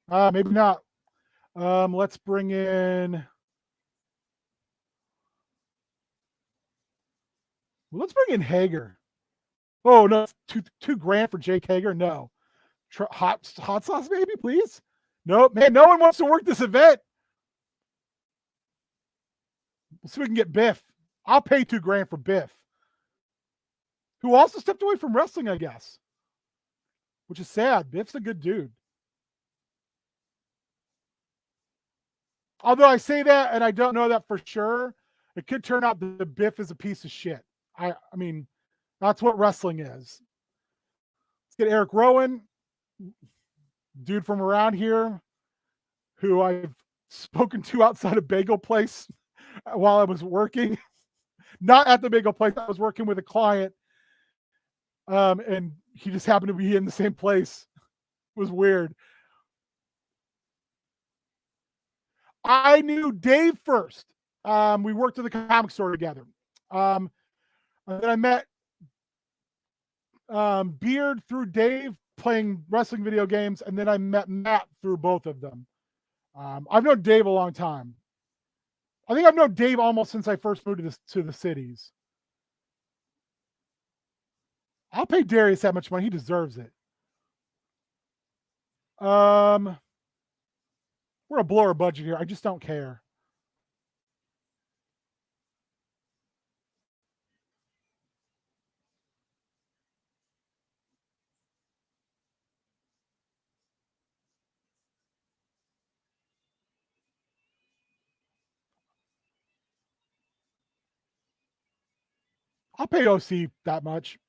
Maybe not. Let's bring in. Let's bring in Hager. Oh no, $2,000 for Jake Hager. No, hot sauce, baby, please. No, man, no one wants to work this event. Let's see if we can get Biff. I'll pay $2,000 for Biff, who also stepped away from wrestling, I guess, which is sad. Biff's a good dude. Although I say that and I don't know that for sure, it could turn out that the Biff is a piece of shit. I mean, that's what wrestling is. Let's get Eric Rowan, dude from around here, who I've spoken to outside a bagel place while I was working. Not at the bagel place. I was working with a client, and he just happened to be in the same place. It was weird. I knew Dave first. We worked at the comic store together. And then I met Beard through Dave playing wrestling video games, and then I met Matt through both of them. I've known Dave a long time. I think I've known Dave almost since I first moved to the cities. I'll pay Darius that much money. He deserves it. We're gonna blow our budget here. I just don't care. I'll pay OC that much.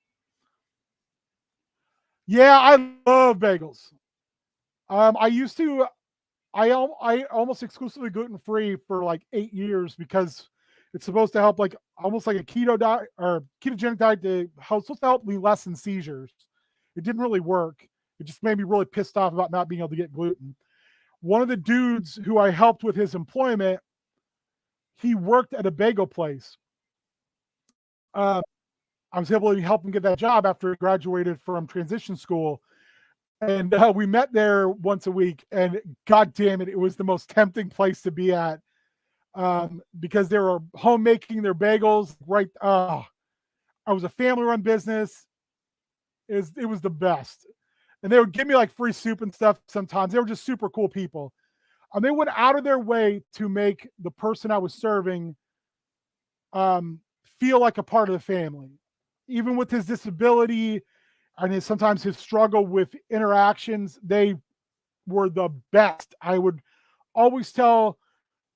Yeah, I love bagels. I used to I almost exclusively gluten free for like 8 years because it's supposed to help, like almost like a keto diet or ketogenic diet to help, supposed to help me lessen seizures. It didn't really work. It just made me really pissed off about not being able to get gluten. One of the dudes who I helped with his employment, he worked at a bagel place. Uh, I was able to help him get that job after he graduated from transition school. And we met there once a week. And God damn it, it was the most tempting place to be at because they were home making their bagels. Right. I was a family run business. It was the best. And they would give me like free soup and stuff sometimes. They were just super cool people. And they went out of their way to make the person I was serving feel like a part of the family, even with his disability and sometimes his struggle with interactions. They were the best. I would always tell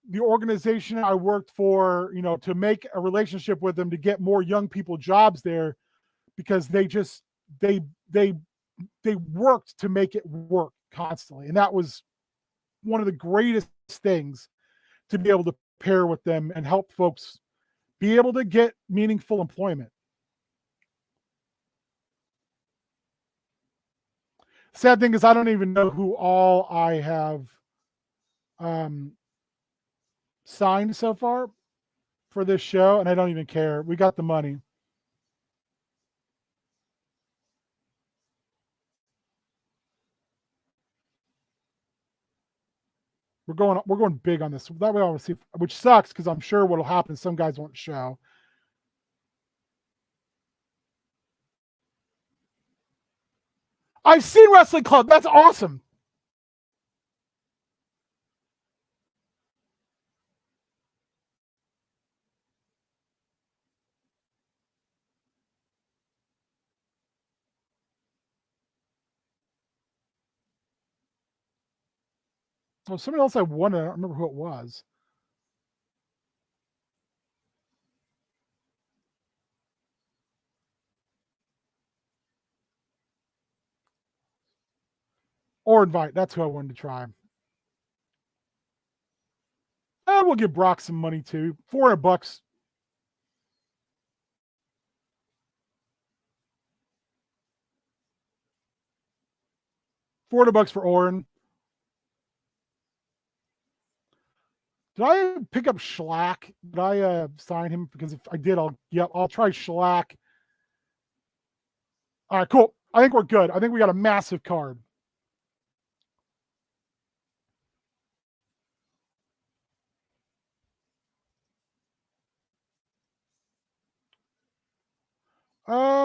the organization I worked for, to make a relationship with them to get more young people jobs there, because they they worked to make it work constantly, and that was one of the greatest things, to be able to pair with them and help folks be able to get meaningful employment. Sad thing is, I don't even know who all I have um, signed so far for this show, and I don't even care. We got the money. We're going big on this. That way I'll see, which sucks because I'm sure what'll happen is some guys won't show. I've seen Wrestling Club. That's awesome. Oh, somebody else I won it. I don't remember who it was. Or invite. That's who I wanted to try. We'll give Brock some money too. $400. $400 for Oren. Did I pick up Schlack? Did I sign him? Because if I did, I'll try Schlack. All right, cool. I think we're good. I think we got a massive card.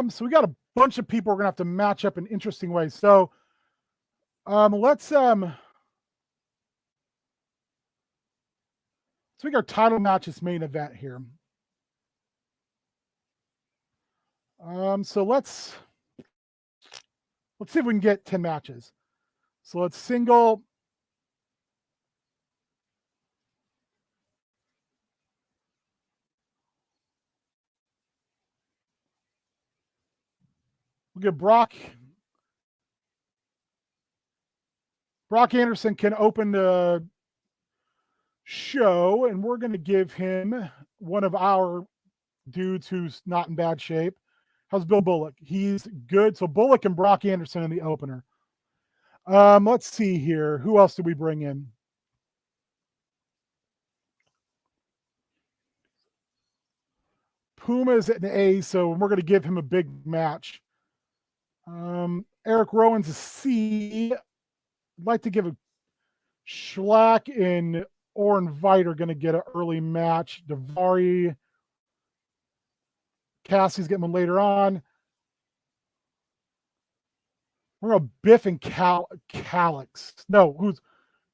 So we got a bunch of people we're gonna have to match up in interesting ways. So let's make our title matches main event here. So let's see if we can get 10 matches. So let's single. We'll get Brock. Brock Anderson can open the show, and we're going to give him one of our dudes who's not in bad shape. How's Bill Bullock? He's good. So Bullock and Brock Anderson in the opener. Let's see here. Who else did we bring in? Puma's at an A, so we're going to give him a big match. Eric Rowan's a C. I'd like to give a Schlack and Oren Veit are going to get an early match. Davari, Cassie's getting one later on. We're going to Biff and Calix. No, who's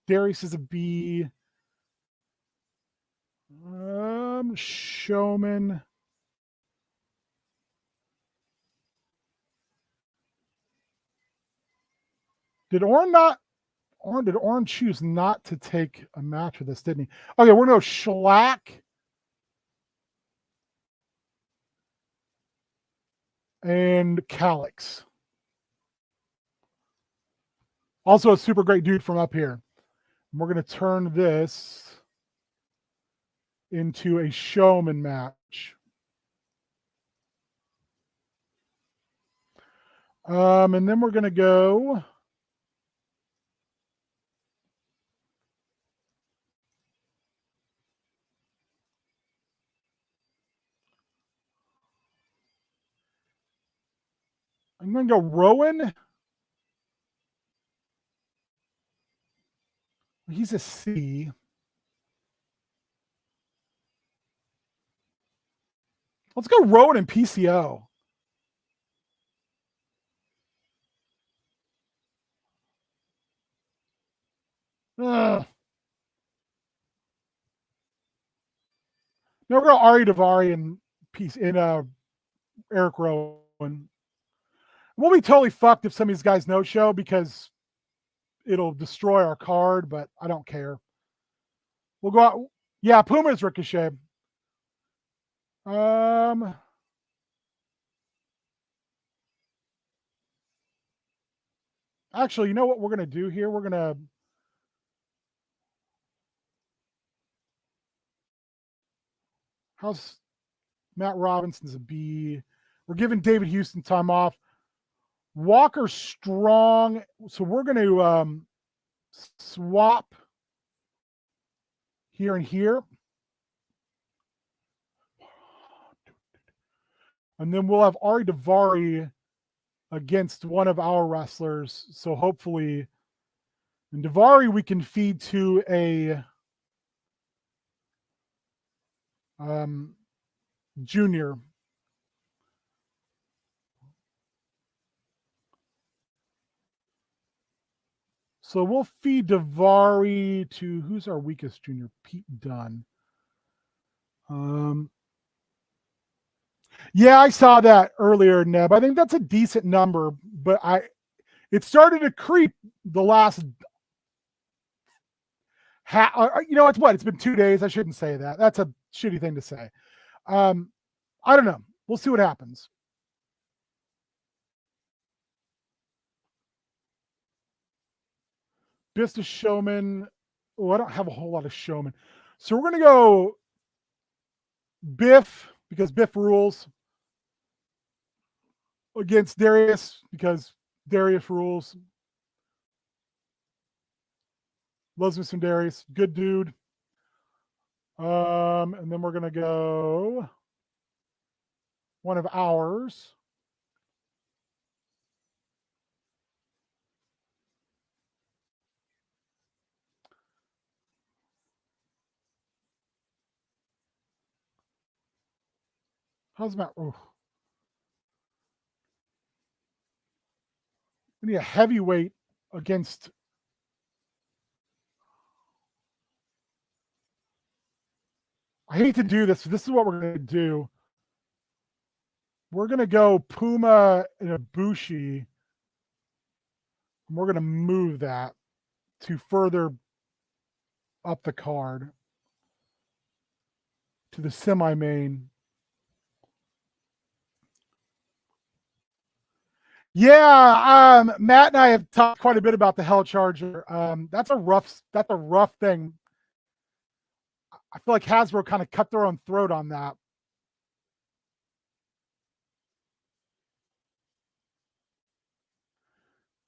Darius is a B. Showman. Did Oren choose not to take a match with us, didn't he? Okay, we're going to Schlack and Calix. Also a super great dude from up here. We're going to turn this into a showman match. And then we're going to go. I'm going to go Rowan. He's a C. Let's go Rowan and PCO. Ugh. No, we're going Ari Daivari and Eric Rowan. We'll be totally fucked if some of these guys no show because it'll destroy our card, but I don't care. We'll go out. Yeah, Puma's Ricochet. Actually, you know what we're gonna do here? We're gonna how's Matt Robinson's a B. We're giving David Houston time off. Walker Strong. So we're gonna swap here and here. And then we'll have Ari Daivari against one of our wrestlers. So hopefully, in Daivari, we can feed to a junior. So we'll feed Daivari to who's our weakest junior? Pete Dunne. Yeah, I saw that earlier, Neb. I think that's a decent number, but it started to creep the last you know, it's been 2 days. I shouldn't say that. That's a shitty thing to say. I don't know. We'll see what happens. Business showman. Oh, I don't have a whole lot of showmen. So we're gonna go Biff because Biff rules against Darius because Darius rules. Loves me some Darius. Good dude. And then we're gonna go one of ours. How's Matt? Oh. We need a heavyweight against. I hate to do this. This is what we're going to do. We're going to go Puma and Ibushi. And we're going to move that to further up the card to the semi-main. Yeah, Matt and I have talked quite a bit about the Hell Charger. That's a rough thing. I feel like Hasbro kind of cut their own throat on that.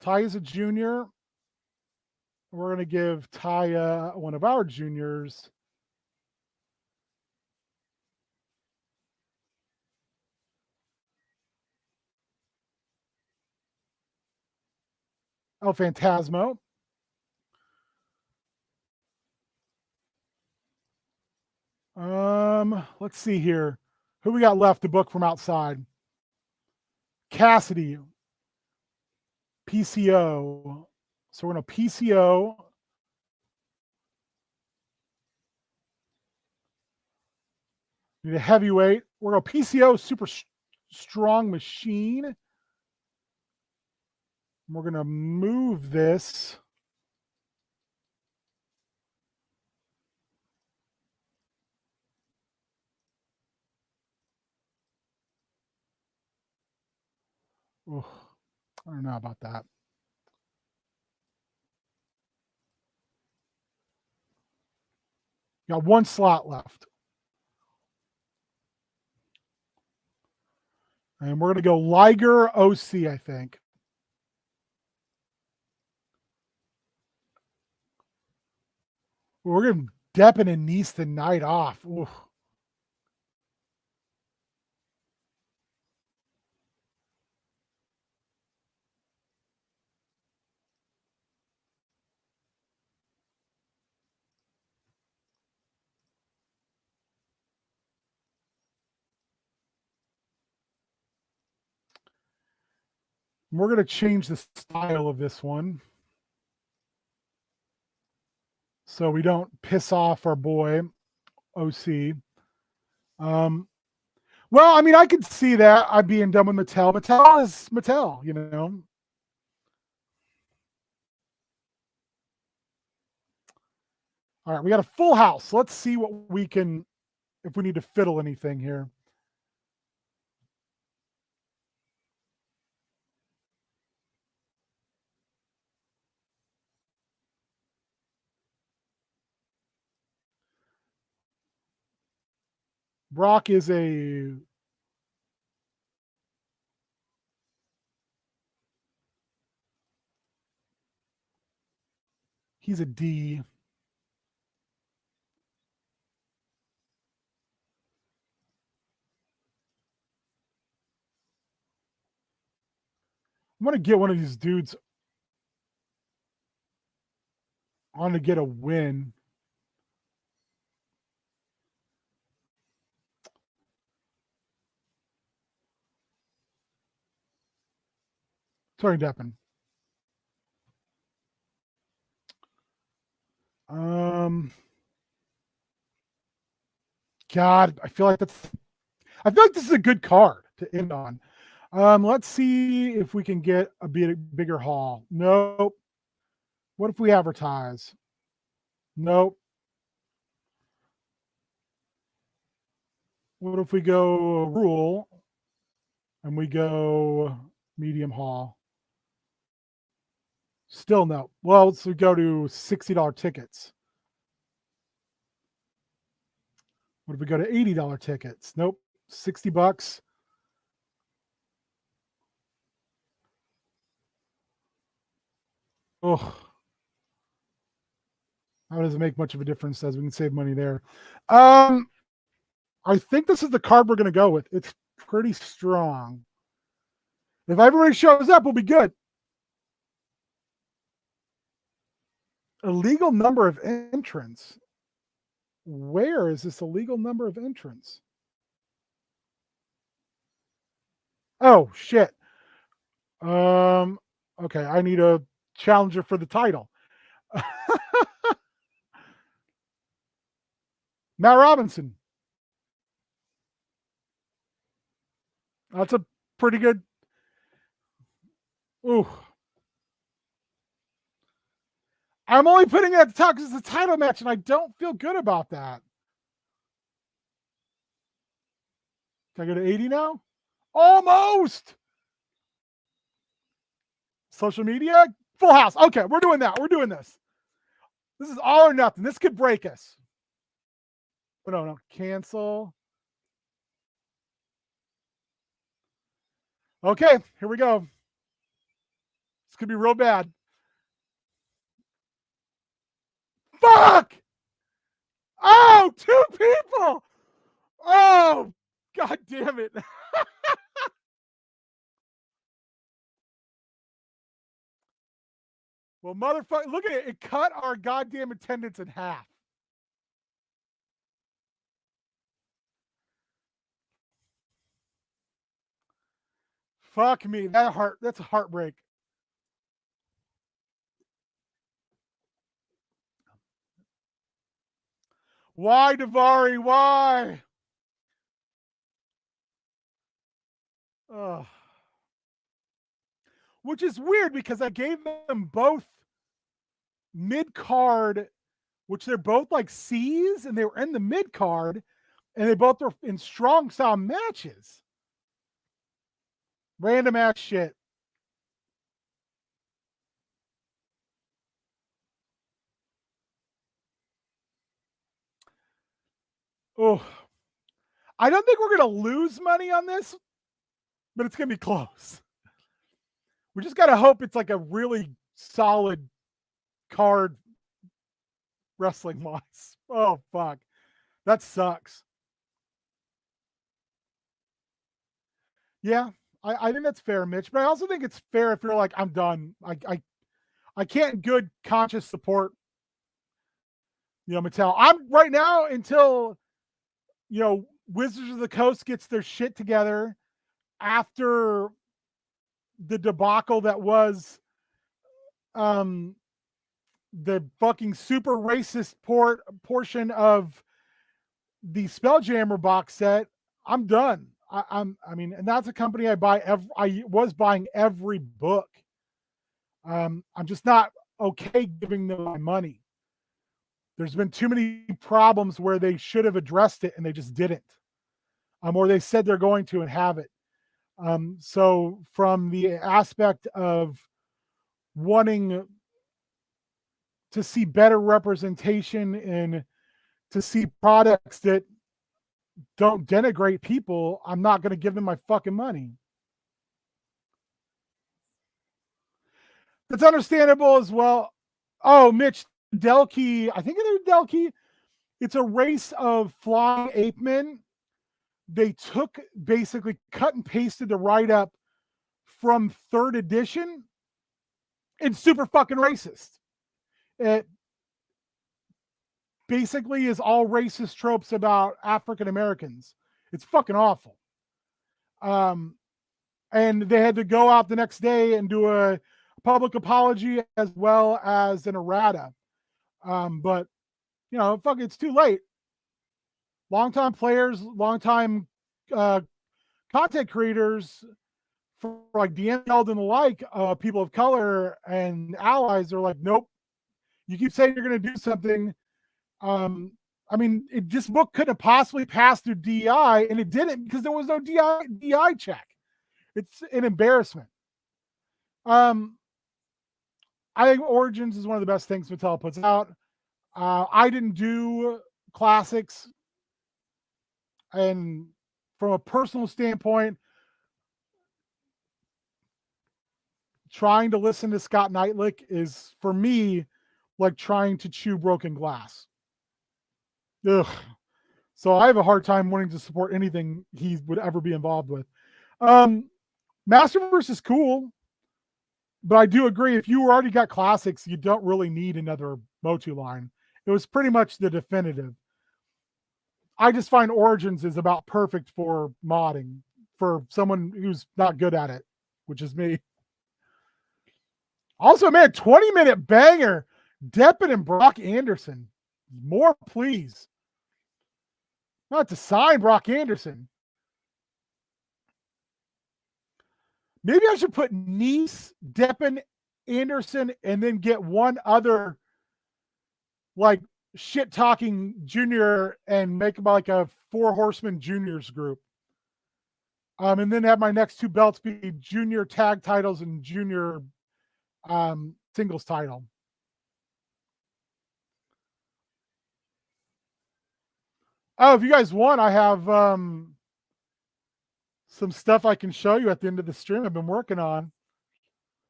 Ty is a junior. We're going to give Taya one of our juniors. El Phantasmo. Let's see here. Who we got left to book from outside? Cassidy. PCO. So we're going to PCO. Need a heavyweight. We're going to PCO super strong machine. We're going to move this. Oh, I don't know about that. Got one slot left. And we're going to go Liger OC, I think. We're going to Deppen and Nice the night off. Oof. We're going to change the style of this one so we don't piss off our boy OC. Well, I mean, I could see that. I'm being done with Mattel. Mattel is Mattel, you know. All right, we got a full house. Let's see what we can, if we need to fiddle anything here. Brock is a he's a D. I'm gonna get one of these dudes on to get a win. Sorry, Deppen. God, I feel like this is a good card to end on. Let's see if we can get a bigger haul. Nope. What if we advertise? Nope. What if we go rule and we go medium haul? Still no. Well, let's go to $60 tickets. What if we go to $80 tickets? Nope. $60. Oh, that doesn't make much of a difference as we can save money there. I think this is the card we're going to go with. It's pretty strong. If everybody shows up, we'll be good. Illegal number of entrants. Where is this illegal number of entrants? Oh, shit. Okay, I need a challenger for the title. Matt Robinson. That's a pretty good. Ooh. I'm only putting it at the top because it's a title match, and I don't feel good about that. Can I go to 80 now? Almost. Social media? Full house. Okay, we're doing that. We're doing this. This is all or nothing. This could break us. Oh, no. Cancel. Okay, here we go. This could be real bad. Fuck! Oh, 2 people! Oh, god damn it. Well, motherfucker, look at it. It cut our goddamn attendance in half. Fuck me. That's a heartbreak. Why, Davari? Why? Ugh. Which is weird because I gave them both mid card, which they're both like C's, and they were in the mid card, and they both were in strong style matches. Random ass shit. Oh, I don't think we're going to lose money on this, but it's going to be close. We just got to hope it's like a really solid card wrestling wise. Oh, fuck. That sucks. Yeah, I think that's fair, Mitch. But I also think it's fair if you're like, I'm done. I can't good conscious support, Mattel. I'm right now until Wizards of the Coast gets their shit together after the debacle that was um the fucking super racist portion of the Spelljammer box set. I'm done. I mean, and that's a company I was buying every book. I'm just not okay giving them my money. There's been too many problems where they should have addressed it and they just didn't. Or they said they're going to and have it. So from the aspect of wanting to see better representation and to see products that don't denigrate people, I'm not going to give them my fucking money. That's understandable as well. Oh, Mitch, Delkey, I think it's Delkey. It's a race of flying ape men. They took basically cut and pasted the write up from third edition. It's super fucking racist. It basically is all racist tropes about African Americans. It's fucking awful. And they had to go out the next day and do a public apology as well as an errata. But fuck, it's too late. Longtime players, longtime content creators for like DML and the like, people of color and allies are like, nope. You keep saying you're going to do something. I mean, this book couldn't have possibly passed through DI, and it didn't because there was no DI check. It's an embarrassment. I think Origins is one of the best things Mattel puts out. I didn't do classics, and from a personal standpoint, trying to listen to Scott Knightlick is, for me, like trying to chew broken glass. Ugh. So I have a hard time wanting to support anything he would ever be involved with. Masterverse is cool, but I do agree, if you already got classics, you don't really need another Motu line. It was pretty much the definitive. I just find Origins is about perfect for modding for someone who's not good at it, which is me. Also, man, 20-minute banger. Deppen and Brock Anderson. More, please. Not to sign Brock Anderson. Maybe I should put Nice, Deppen, Anderson, and then get one other like shit-talking junior and make like a 4 Horsemen juniors group. And then have my next 2 belts be junior tag titles and junior singles title. Oh, if you guys want, I have some stuff I can show you at the end of the stream I've been working on.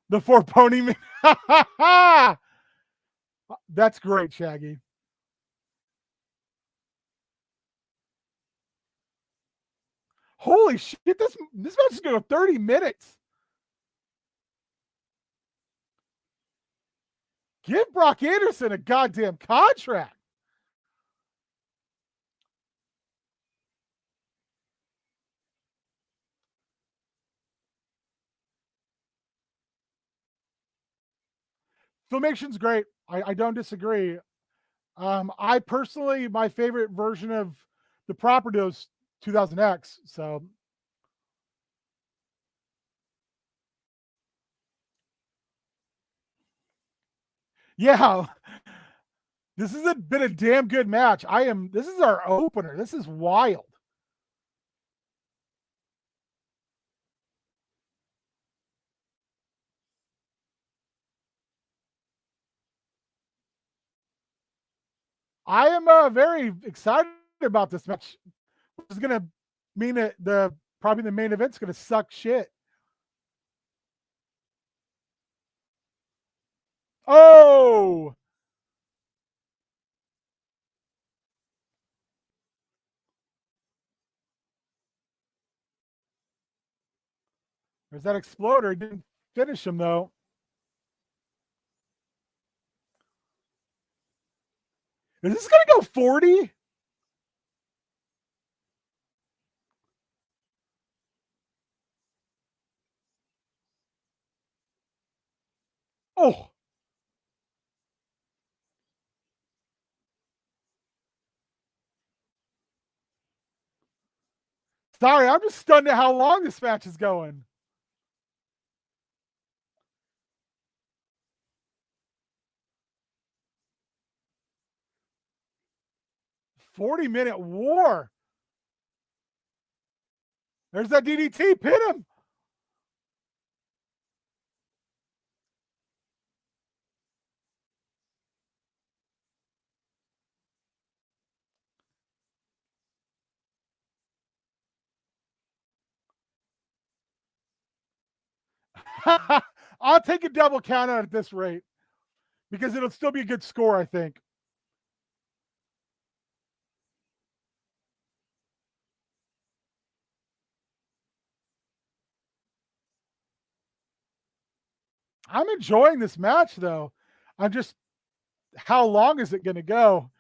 The 4 pony. That's great, Shaggy. Holy shit, this match is going to go 30 minutes. Give Brock Anderson a goddamn contract. Filmation's great. I don't disagree. I personally, my favorite version of the property was 2000X. So yeah, this has been a damn good match. This is our opener. This is wild. I am very excited about this match. It's gonna mean that probably the main event's gonna suck shit. Oh, there's that exploder. He didn't finish him though. Is this gonna go 40? Oh, sorry, I'm just stunned at how long this match is going. "40-minute war." There's that DDT. Pin him. I'll take a double count out at this rate because it'll still be a good score, I think. I'm enjoying this match though. I'm just, how long is it going to go?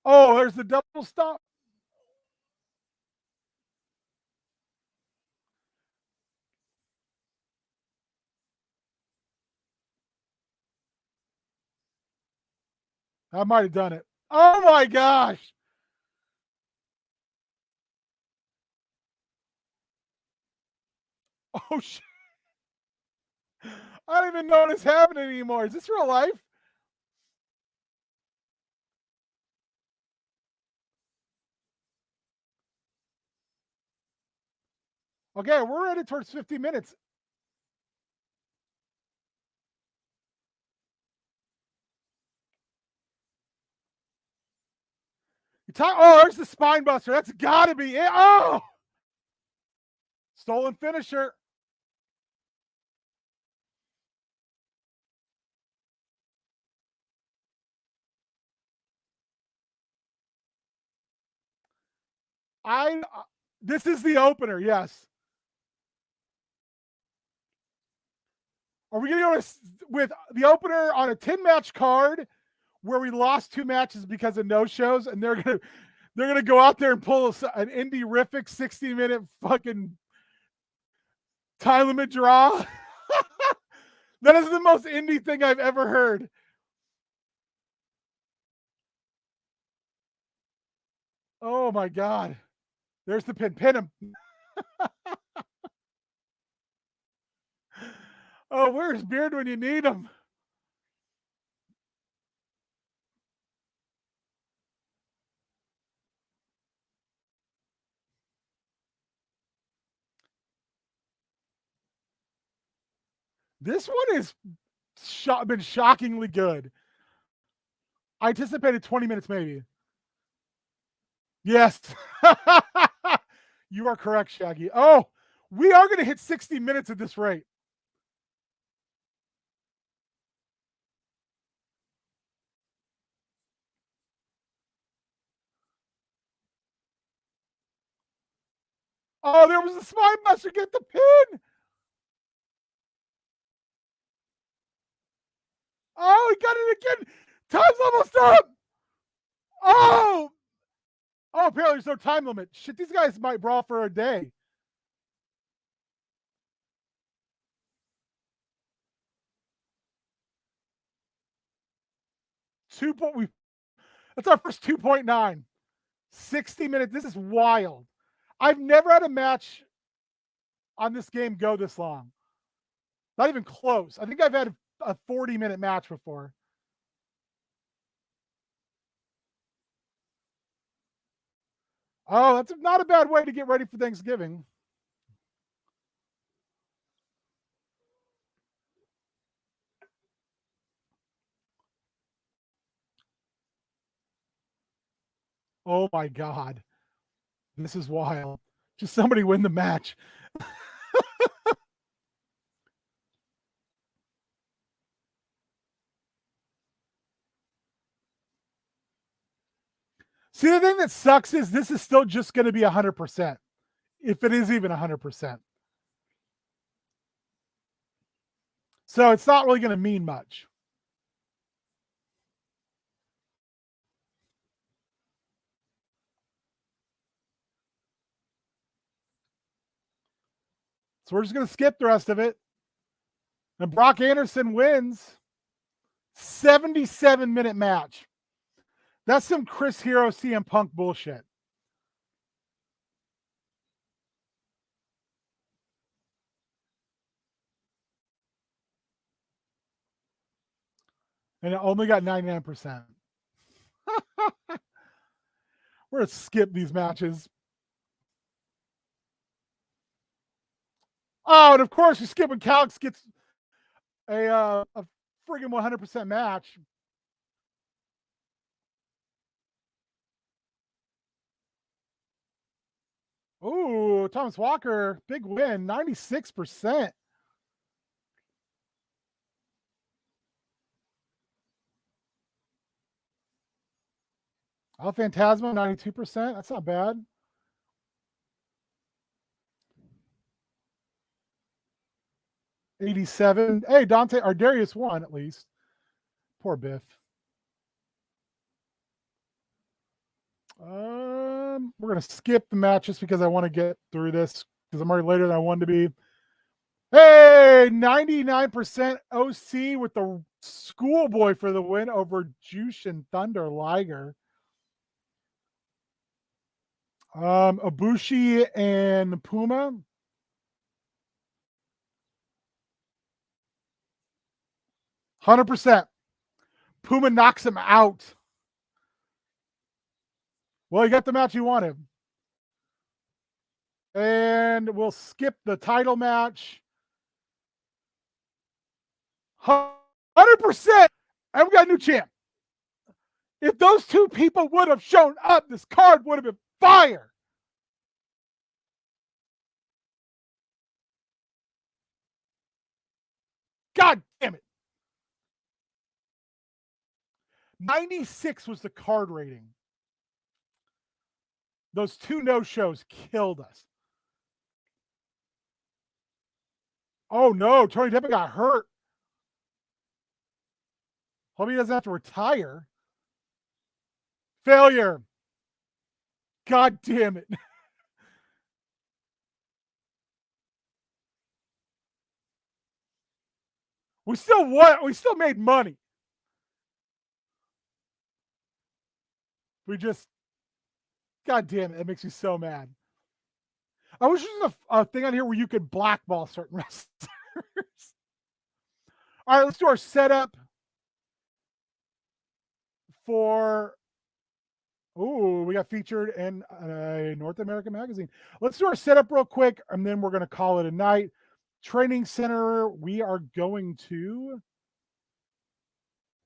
Oh, there's the double stop. I might have done it. Oh my gosh. Oh shit. I don't even know what's happening anymore. Is this real life? Okay, we're headed towards 50 minutes. Oh, there's the spine buster. That's got to be it. Oh, stolen finisher. This is the opener. Yes. Are we going to go with the opener on a 10-match card where we lost 2 matches because of no-shows, and they're gonna go out there and pull an indie-rific 60-minute fucking time limit draw? That is the most indie thing I've ever heard. Oh my god. There's the pin. Pin him. Oh, where's Beard when you need him? This one has been shockingly good. I anticipated 20 minutes maybe. Yes. You are correct, Shaggy. Oh, we are going to hit 60 minutes at this rate. Oh, there was a spine buster. Get the pin. Oh, he got it again. Time's almost up. Oh, apparently there's no time limit. Shit, these guys might brawl for a day. That's our first 2.9. 60 minutes. This is wild. I've never had a match on this game go this long. Not even close. I think I've had a 40-minute match before. Oh, that's not a bad way to get ready for Thanksgiving. Oh my God. This is wild. Just somebody win the match. See, the thing that sucks is this is still just going to be 100%, if it is even 100%. So it's not really going to mean much. So we're just going to skip the rest of it. And Brock Anderson wins. 77-minute match. That's some Chris Hero CM Punk bullshit. And it only got 99%. We're going to skip these matches. Oh, and of course, you skip when Calix gets a friggin' 100% match. Ooh, Thomas Walker, big win, 96%. El Phantasmo, 92%. That's not bad. $87. Hey, Dante Ardarius won at least. Poor Biff. We're gonna skip the match just because I want to get through this because I'm already later than I wanted to be. Hey, 99% OC with the schoolboy for the win over Jushin Thunder Liger. Ibushi and Puma. 100%. Puma knocks him out. Well, he got the match he wanted. And we'll skip the title match. 100%. And we got a new champ. If those two people would have shown up, this card would have been fire. God damn it. 96 was the card rating. Those two no-shows killed us. Oh no, Tony Deppen got hurt. Hope he doesn't have to retire. Failure. God damn it. We still won. We still made money. We just, God damn it. It makes me so mad. I wish there was a thing on here where you could blackball certain wrestlers. All right, let's do our setup for. Ooh, we got featured in a North American magazine. Let's do our setup real quick, and then we're going to call it a night. Training center, we are going to.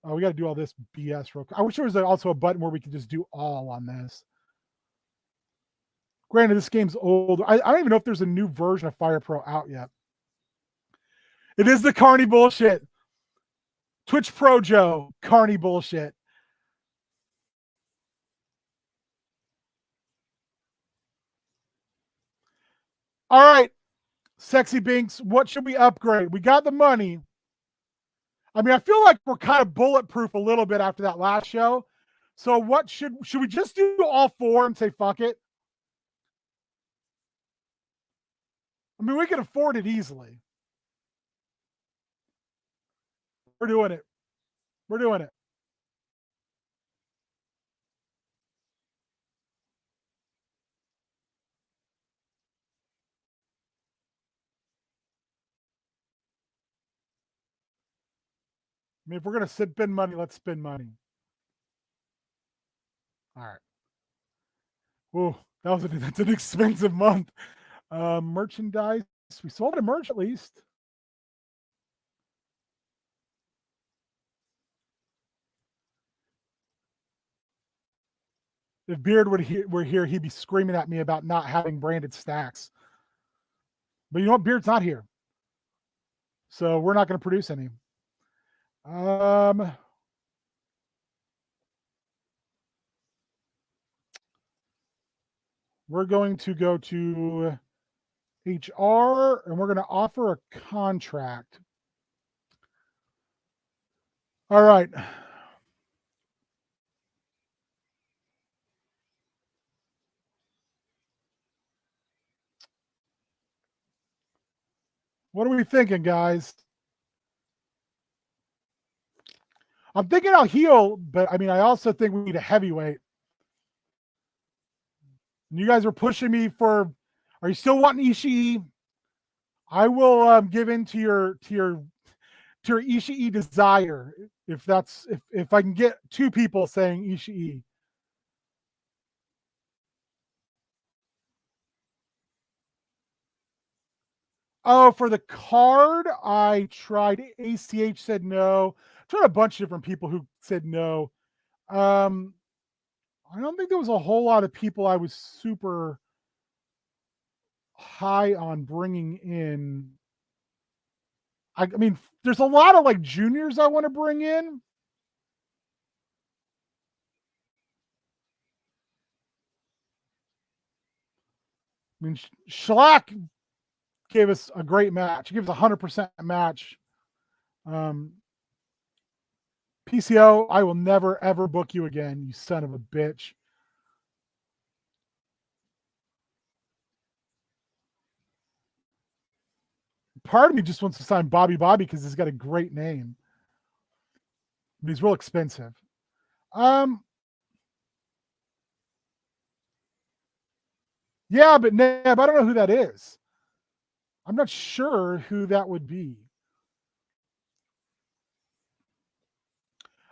Oh, we got to do all this BS real quick. I wish there was also a button where we could just do all on this. Granted, this game's old. I don't even know if there's a new version of Fire Pro out yet. It is the Carney bullshit. Twitch ProJo, Carney bullshit. All right, Sexy Binks, what should we upgrade? We got the money. I mean, I feel like we're kind of bulletproof a little bit after that last show. So what should we just do all four and say fuck it? I mean, we can afford it easily. We're doing it. We're doing it. I mean, if we're going to spend money, let's spend money. All right. Ooh, that's an expensive month. Merchandise. We sold a merch at least. If Beard were here, he'd be screaming at me about not having branded stacks. But you know what? Beard's not here. So we're not going to produce any. We're going to go to HR and we're going to offer a contract. All right. What are we thinking, guys? I'm thinking I'll heel, but I mean, I also think we need a heavyweight. And you guys are pushing me for. Are you still wanting Ishii? I will give in to your Ishii desire if I can get two people saying Ishii. Oh, for the card, I tried. ACH said no. I tried a bunch of different people who said no. I don't think there was a whole lot of people I was super high on bringing in. I mean, there's a lot of like juniors I want to bring in. I mean, Schlack gave us a great match. He gave us a 100% match. PCO, I will never ever book you again, you son of a bitch. Part of me just wants to sign Bobby because he's got a great name. But he's real expensive. Yeah, but Neb, I don't know who that is. I'm not sure who that would be.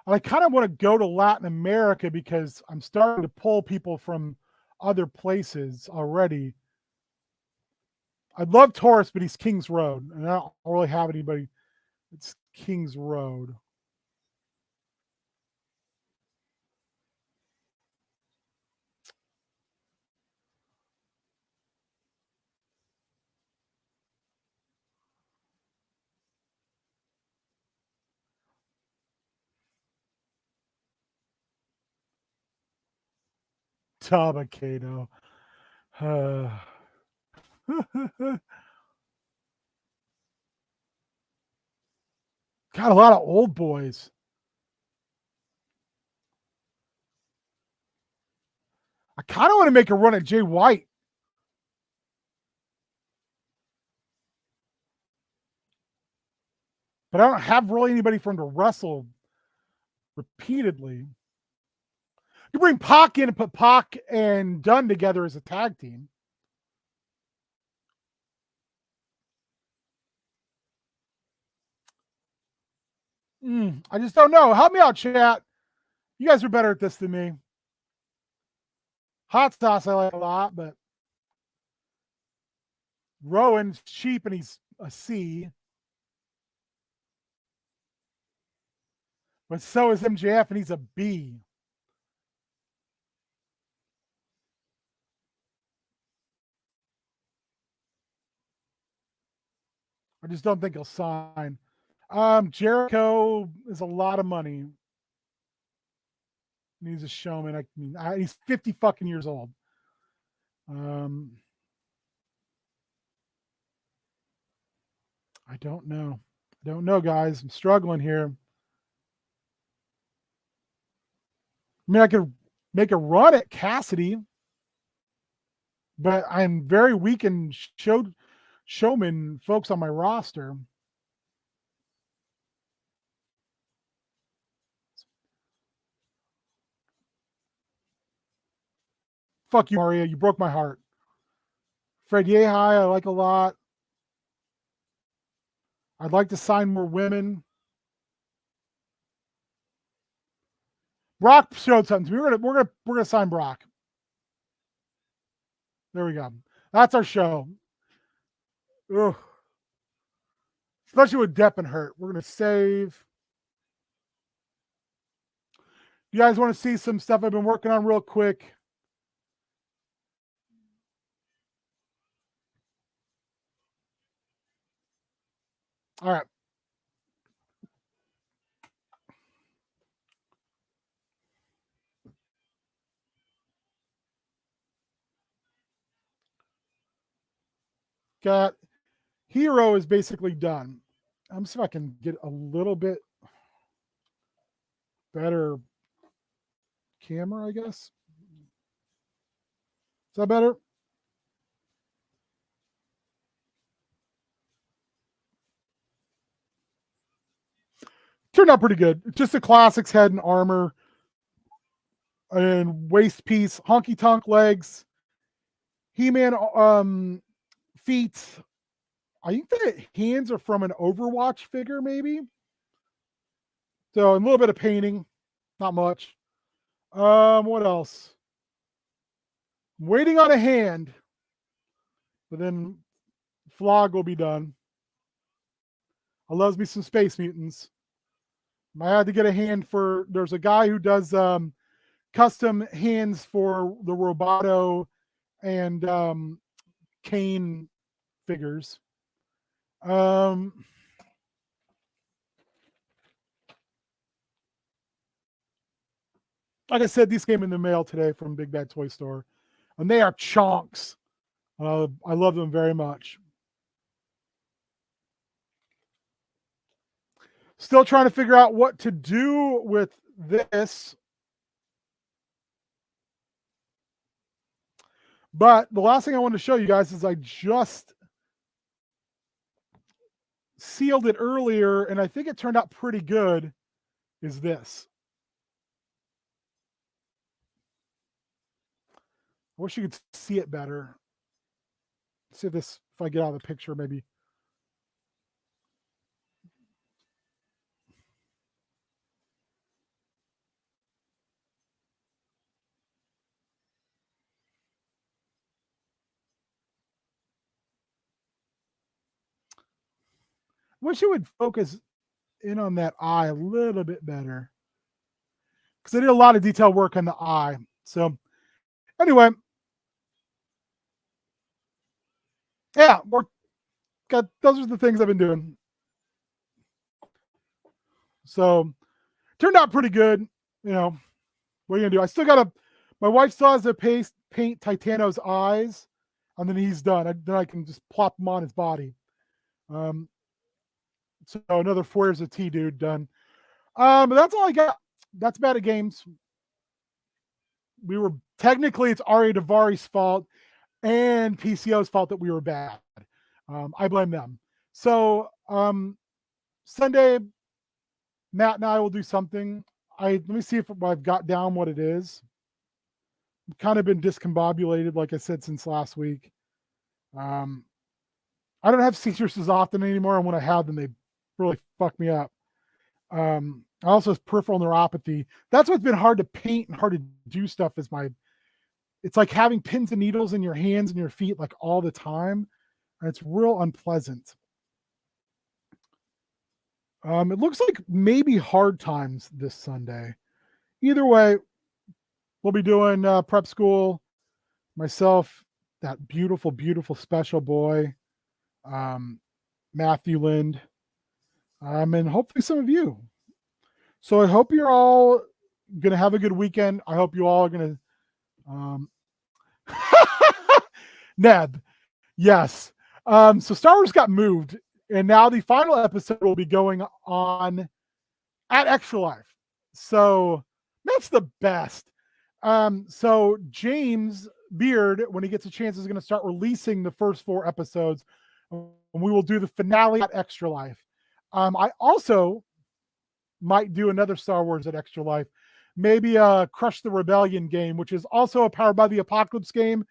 I kind of want to go to Latin America because I'm starting to pull people from other places already. I'd love Taurus, but he's King's Road, and I don't really have anybody. It's King's Road. Tabakato. Got a lot of old boys. I kind of want to make a run at Jay White. But I don't have really anybody for him to wrestle repeatedly. You bring Pac in and put Pac and Dunn together as a tag team. I just don't know. Help me out, chat. You guys are better at this than me. Hot sauce I like a lot, but Rowan's cheap and he's a C. But so is MJF and he's a B. I just don't think he'll sign. Jericho is a lot of money. He's a showman. I mean, he's 50 fucking years old. I don't know. I don't know, guys. I'm struggling here. I mean, I could make a run at Cassidy, but I'm very weak in showman folks on my roster. Fuck you, Maria. You broke my heart. Fred Yehai, I like a lot. I'd like to sign more women. Brock showed something to me. We're gonna sign Brock. There we go. That's our show. Ugh. Especially with Depp and Hurt. We're gonna save. You guys want to see some stuff I've been working on real quick? All right. Got Hero is basically done. I'm see if I can get a little bit better camera, I guess. Is that better? Turned out pretty good. Just the classics head and armor and waist piece, honky tonk legs, He-Man feet. I think the hands are from an Overwatch figure, maybe. So a little bit of painting, not much. What else? I'm waiting on a hand, but then Flog will be done. I loves me some Space Mutants. I had to get a hand for. There's a guy who does custom hands for the Roboto and Kane figures. Like I said, these came in the mail today from Big Bad Toy Store, and they are chonks. I love them very much. Still trying to figure out what to do with this. But the last thing I want to show you guys is I just sealed it earlier, and I think it turned out pretty good, is this. I wish you could see it better. Let's see if I get out of the picture, maybe. Wish it would focus in on that eye a little bit better, because I did a lot of detail work on the eye. So anyway, yeah, those are the things I've been doing. So turned out pretty good. You know, what are you gonna do? My wife still has to paint Titano's eyes, and then he's done. Then I can just plop him on his body. So another 4 years of T dude done. But that's all I got. That's Bad at Games. Technically it's Ari Davari's fault and PCO's fault that we were bad. I blame them. So Sunday, Matt and I will do something. Let me see if I've got down what it is. I've kind of been discombobulated, like I said, since last week. I don't have seizures as often anymore, and when I have them, they really fuck me up. I also have peripheral neuropathy. That's what's been hard to paint and hard to do stuff. It's like having pins and needles in your hands and your feet like all the time, and it's real unpleasant. It looks like maybe Hard Times this Sunday. Either way, we'll be doing prep school. Myself, that beautiful, beautiful special boy, Matthew Lind, and hopefully some of you. So I hope you're all going to have a good weekend. I hope you all are going to... Neb, yes. So Star Wars got moved, and now the final episode will be going on at Extra Life. So that's the best. So James Beard, when he gets a chance, is going to start releasing the first 4 episodes, and we will do the finale at Extra Life. I also might do another Star Wars at Extra Life, maybe a Crush the Rebellion game, which is also a Powered by the Apocalypse game,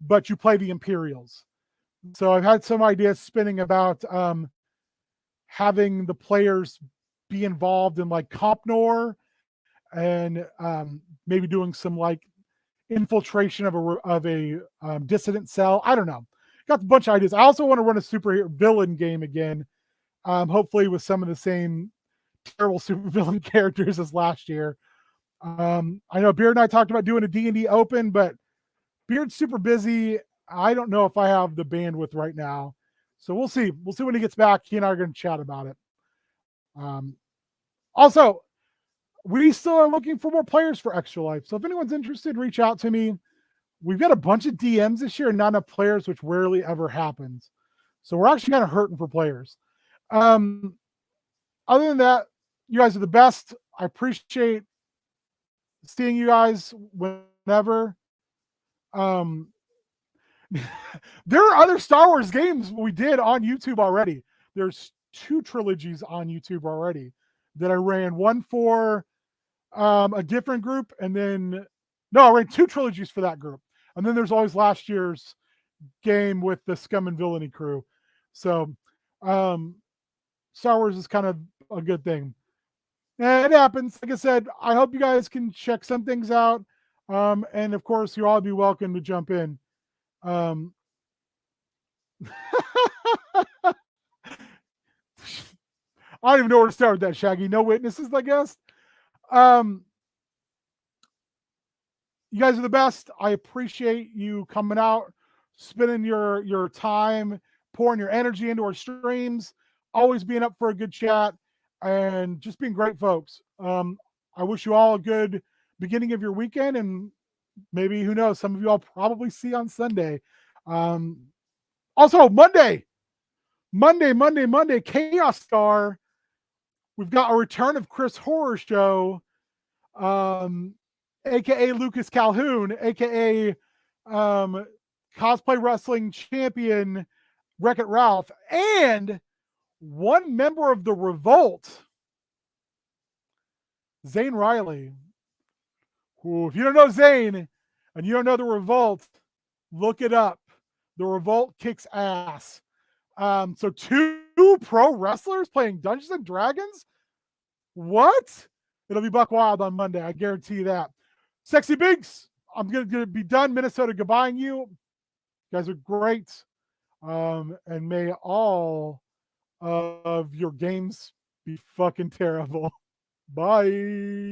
but you play the Imperials. So I've had some ideas spinning about having the players be involved in like Comp Noir, and maybe doing some like infiltration of a dissident cell. I don't know. Got a bunch of ideas. I also want to run a superhero villain game again, hopefully with some of the same terrible supervillain characters as last year. I know Beard and I talked about doing a D&D Open, but Beard's super busy. I don't know if I have the bandwidth right now. So we'll see. We'll see when he gets back. He and I are going to chat about it. Also, we still are looking for more players for Extra Life. So if anyone's interested, reach out to me. We've got a bunch of DMs this year and not enough players, which rarely ever happens. So we're actually kind of hurting for players. Other than that, you guys are the best. I appreciate seeing you guys whenever. There are other Star Wars games we did on YouTube already. There's 2 trilogies on YouTube already that I ran. One for a different group, and then I ran 2 trilogies for that group. And then there's always last year's game with the Scum and Villainy crew. So Star Wars is kind of a good thing. And it happens. Like I said, I hope you guys can check some things out. And of course, you'll all be welcome to jump in. I don't even know where to start with that, Shaggy. No witnesses, I guess. You guys are the best. I appreciate you coming out, spending your time, pouring your energy into our streams, always being up for a good chat, and just being great folks. I wish you all a good beginning of your weekend, and maybe, who knows, some of you I'll probably see on Sunday. Also, Monday, Chaos Star. We've got a return of Chris Horror Show, aka Lucas Calhoun, aka cosplay wrestling champion Wreck-It Ralph, and one member of the Revolt, Zane Riley. Who, if you don't know Zane and you don't know the Revolt, look it up. The Revolt kicks ass. So 2 pro wrestlers playing Dungeons and Dragons? What? It'll be buck wild on Monday. I guarantee you that. Sexy Binks, I'm going to be done. Minnesota, goodbying you. You guys are great. And may all of your games be fucking terrible. Bye.